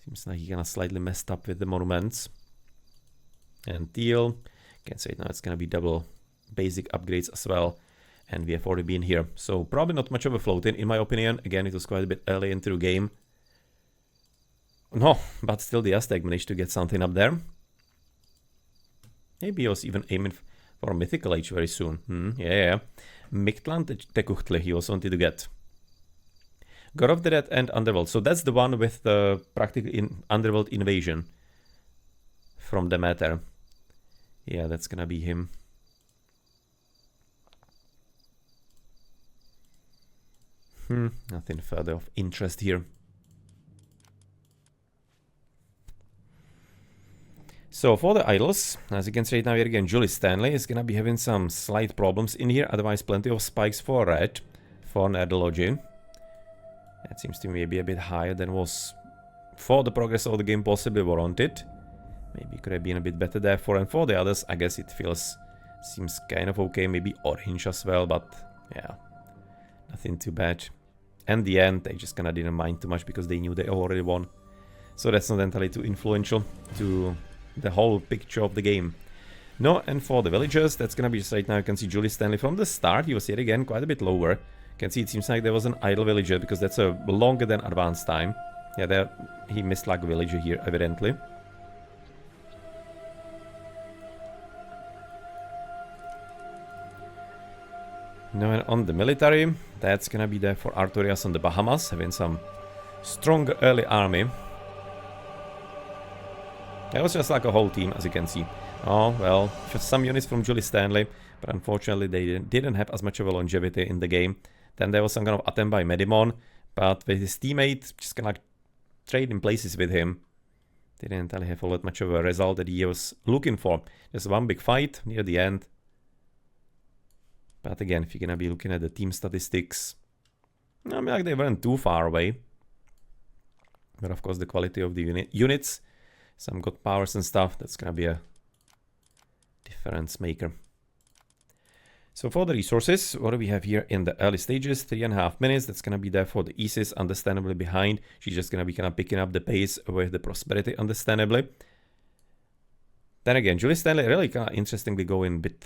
Seems like he kinda slightly messed up with the monuments. And teal. Can say now it's gonna be double basic upgrades as well. And we have already been here. So probably not much of a float in my opinion. Again, it was quite a bit early into the game. No, but still the Aztec managed to get something up there. Maybe he was even aiming for a mythical age very soon. Yeah. Mictlan Tekuchtli he also wanted to get. God of the Dead and Underworld. So that's the one with the practical Underworld invasion from Demeter. Yeah, that's gonna be him. Nothing further of interest here. So for the idols, as you can see right now here again, Julie Stanley is gonna be having some slight problems in here, otherwise plenty of spikes for red, for Nerdology. That seems to me maybe a bit higher than was for the progress of the game possibly warranted. Maybe could have been a bit better there and for the others, I guess it seems kind of okay, maybe orange as well, but yeah, nothing too bad. And the end, they just kinda didn't mind too much because they knew they already won. So that's not entirely too influential to the whole picture of the game. No, and for the villagers, that's gonna be just right now, you can see Julie Stanley from the start, he was yet again quite a bit lower. You can see it seems like there was an idle villager because that's a longer than advanced time. Yeah, there he missed like a villager here, evidently. No, and on the military, that's gonna be there for Artorias on the Bahamas, having some stronger early army. That was just like a whole team, as you can see. Oh, well, just some units from Julie Stanley. but unfortunately they didn't have as much of a longevity in the game. Then there was some kind of attempt by Medimon, but with his teammate just kind of like trade in places with him, didn't really have all that much of a result that he was looking for. Just one big fight near the end. But again, if you're gonna be looking at the team statistics, I mean, like they weren't too far away. But of course, the quality of the units, some good powers and stuff, that's gonna be a difference maker. So for the resources, what do we have here in the early stages? 3.5 minutes. That's gonna be there for the Isis, understandably behind. She's just gonna be kind of picking up the pace with the prosperity, understandably. Then again, Julie Stanley really kind of interestingly going a bit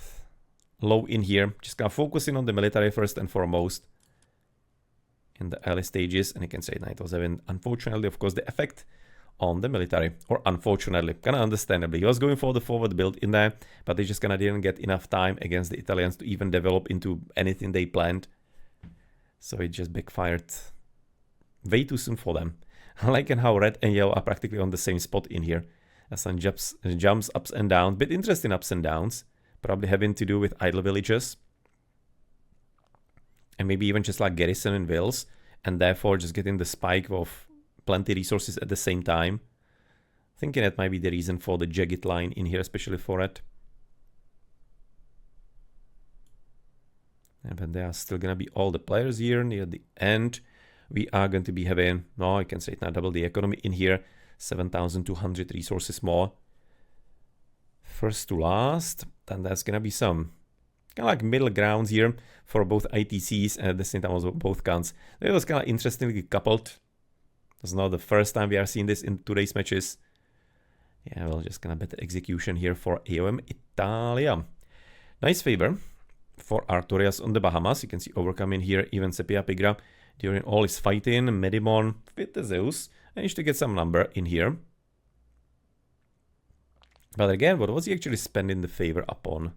low in here, just kind of focusing on the military first and foremost in the early stages. And you can say Knight was having, unfortunately, of course, the effect on the military, or unfortunately, kind of understandably. He was going for the forward build in there, but they just kind of didn't get enough time against the Italians to even develop into anything they planned. So it just backfired way too soon for them. I like how red and yellow are practically on the same spot in here. As some jumps ups and downs, bit interesting ups and downs. Probably having to do with idle villages. And maybe even just like garrison in Wales. And therefore just getting the spike of plenty resources at the same time. Thinking that might be the reason for the jagged line in here, especially for it. And then there are still gonna be all the players here near the end. We are going to be having, no, I can say it now, double the economy in here. 7,200 resources more. First to last, then there's gonna be some kind of like middle grounds here for both ITCs and at the same time also both KanTs. It was kind of interestingly coupled. It's not the first time we are seeing this in today's matches. Yeah, well, just kind of better execution here for AOM Italia. Nice favor for Artorias on the Bahamas. You can see overcoming here even Sepia Pigra during all his fighting. Medimon with the Zeus managed to get some number in here. But again, what was he actually spending the favor upon?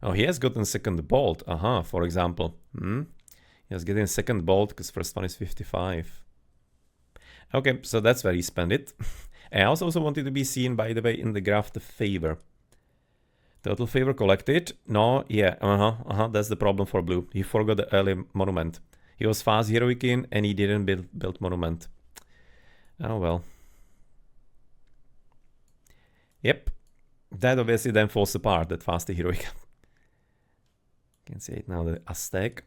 Oh, he has gotten second bolt. For example. He was getting second bolt because first one is 55. Okay, so that's where he spent it. I also wanted to be seen, by the way, in the graph, the favor. Total favor collected. No, yeah, that's the problem for blue. He forgot the early monument. He was fast heroic in and he didn't build monument. Oh well. Yep. That obviously then falls apart, that fast heroic. You can see it now, the Aztec.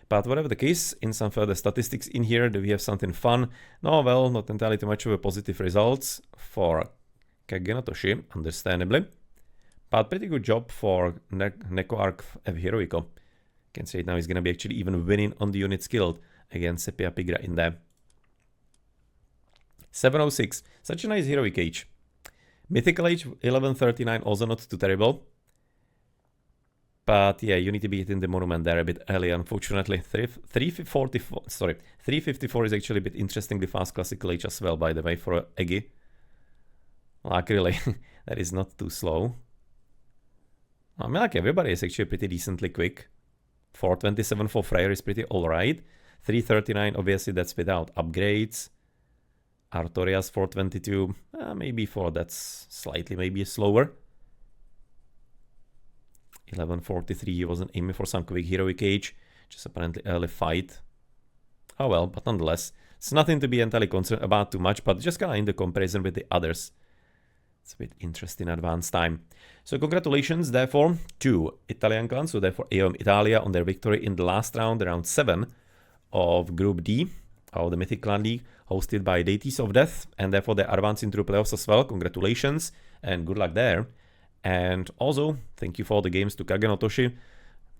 But whatever the case, in some further statistics in here, do we have something fun? No, well, not entirely too much of a positive results for Kagenatoshi, understandably. But pretty good job for Nekoark F Heroico. You can see it now, he's going to be actually even winning on the unit skilled against Sepia Pigra in there. 706, such a nice heroic age. Mythical age 1139, also not too terrible. But yeah, you need to be hitting the monument there a bit early, unfortunately. 354 is actually a bit interestingly fast classical age as well, by the way, for Eggy. Like really, that is not too slow. I mean, like everybody is actually pretty decently quick. 427 for Freyr is pretty alright. 339, obviously that's without upgrades. Artorias 422, maybe 4, that's slightly maybe slower. 1143, he wasn't aiming for some quick heroic age, just apparently early fight. Oh well, but nonetheless, it's nothing to be entirely concerned about too much, but just kind of in the comparison with the others. It's a bit interesting advanced time. So congratulations, therefore, to Italian KanT, so therefore AOM Italia on their victory in the last round, round 7 of Group D of the Mythic Clan League, hosted by Deities of Death, and therefore they're advancing through playoffs as well. Congratulations, and good luck there. And also, thank you for the games to Kagenotoshi.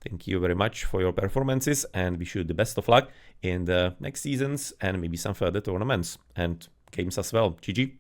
Thank you very much for your performances, and wish you the best of luck in the next seasons and maybe some further tournaments and games as well. GG.